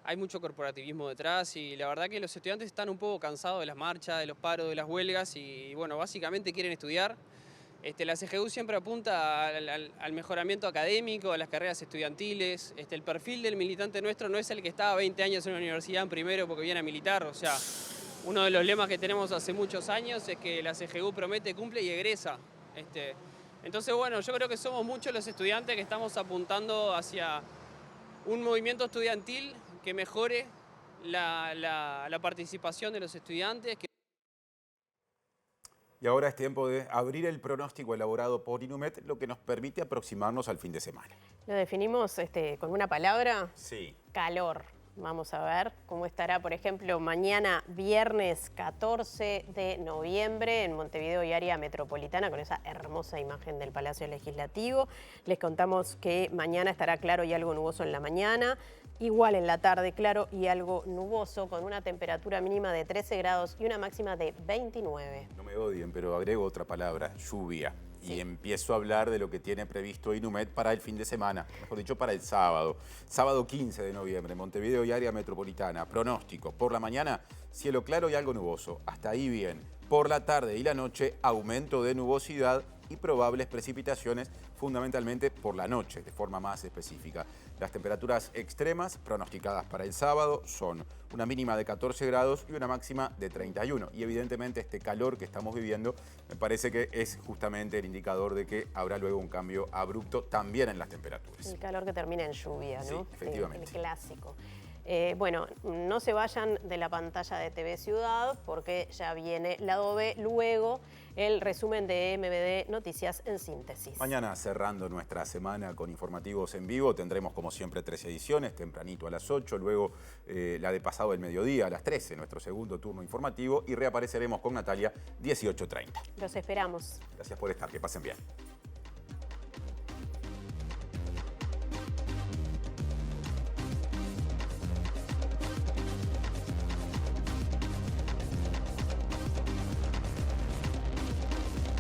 Hay mucho corporativismo detrás y la verdad que los estudiantes están un poco cansados de las marchas, de los paros, de las huelgas y bueno, básicamente quieren estudiar. La CGU siempre apunta al mejoramiento académico, a las carreras estudiantiles. El perfil del militante nuestro no es el que estaba 20 años en la universidad en primero porque viene a militar, o sea, uno de los lemas que tenemos hace muchos años es que la CGU promete, cumple y egresa. Entonces, bueno, yo creo que somos muchos los estudiantes que estamos apuntando hacia un movimiento estudiantil que mejore la participación de los estudiantes. Y ahora es tiempo de abrir el pronóstico elaborado por Inumet, lo que nos permite aproximarnos al fin de semana. ¿Lo definimos con una palabra? Sí. Calor. Vamos a ver cómo estará, por ejemplo, mañana viernes 14 de noviembre en Montevideo y área metropolitana con esa hermosa imagen del Palacio Legislativo. Les contamos que mañana estará claro y algo nuboso en la mañana, igual en la tarde claro y algo nuboso con una temperatura mínima de 13 grados y una máxima de 29. No me odien, pero agrego otra palabra, lluvia. Y empiezo a hablar de lo que tiene previsto Inumet para el fin de semana, mejor dicho, para el sábado. Sábado 15 de noviembre, Montevideo y área metropolitana. Pronóstico, por la mañana, cielo claro y algo nuboso. Hasta ahí bien. Por la tarde y la noche, aumento de nubosidad y probables precipitaciones, fundamentalmente por la noche, de forma más específica. Las temperaturas extremas pronosticadas para el sábado son una mínima de 14 grados y una máxima de 31. Y evidentemente este calor que estamos viviendo me parece que es justamente el indicador de que habrá luego un cambio abrupto también en las temperaturas. El calor que termina en lluvia, ¿no? Sí, efectivamente. El clásico. Bueno, no se vayan de la pantalla de TV Ciudad porque ya viene Lado B, luego el resumen de MBD Noticias en síntesis. Mañana, cerrando nuestra semana con informativos en vivo, tendremos como siempre 3 ediciones, tempranito a las 8, luego la de pasado del mediodía a las 13, nuestro segundo turno informativo, y reapareceremos con Natalia 18:30. Los esperamos. Gracias por estar, que pasen bien.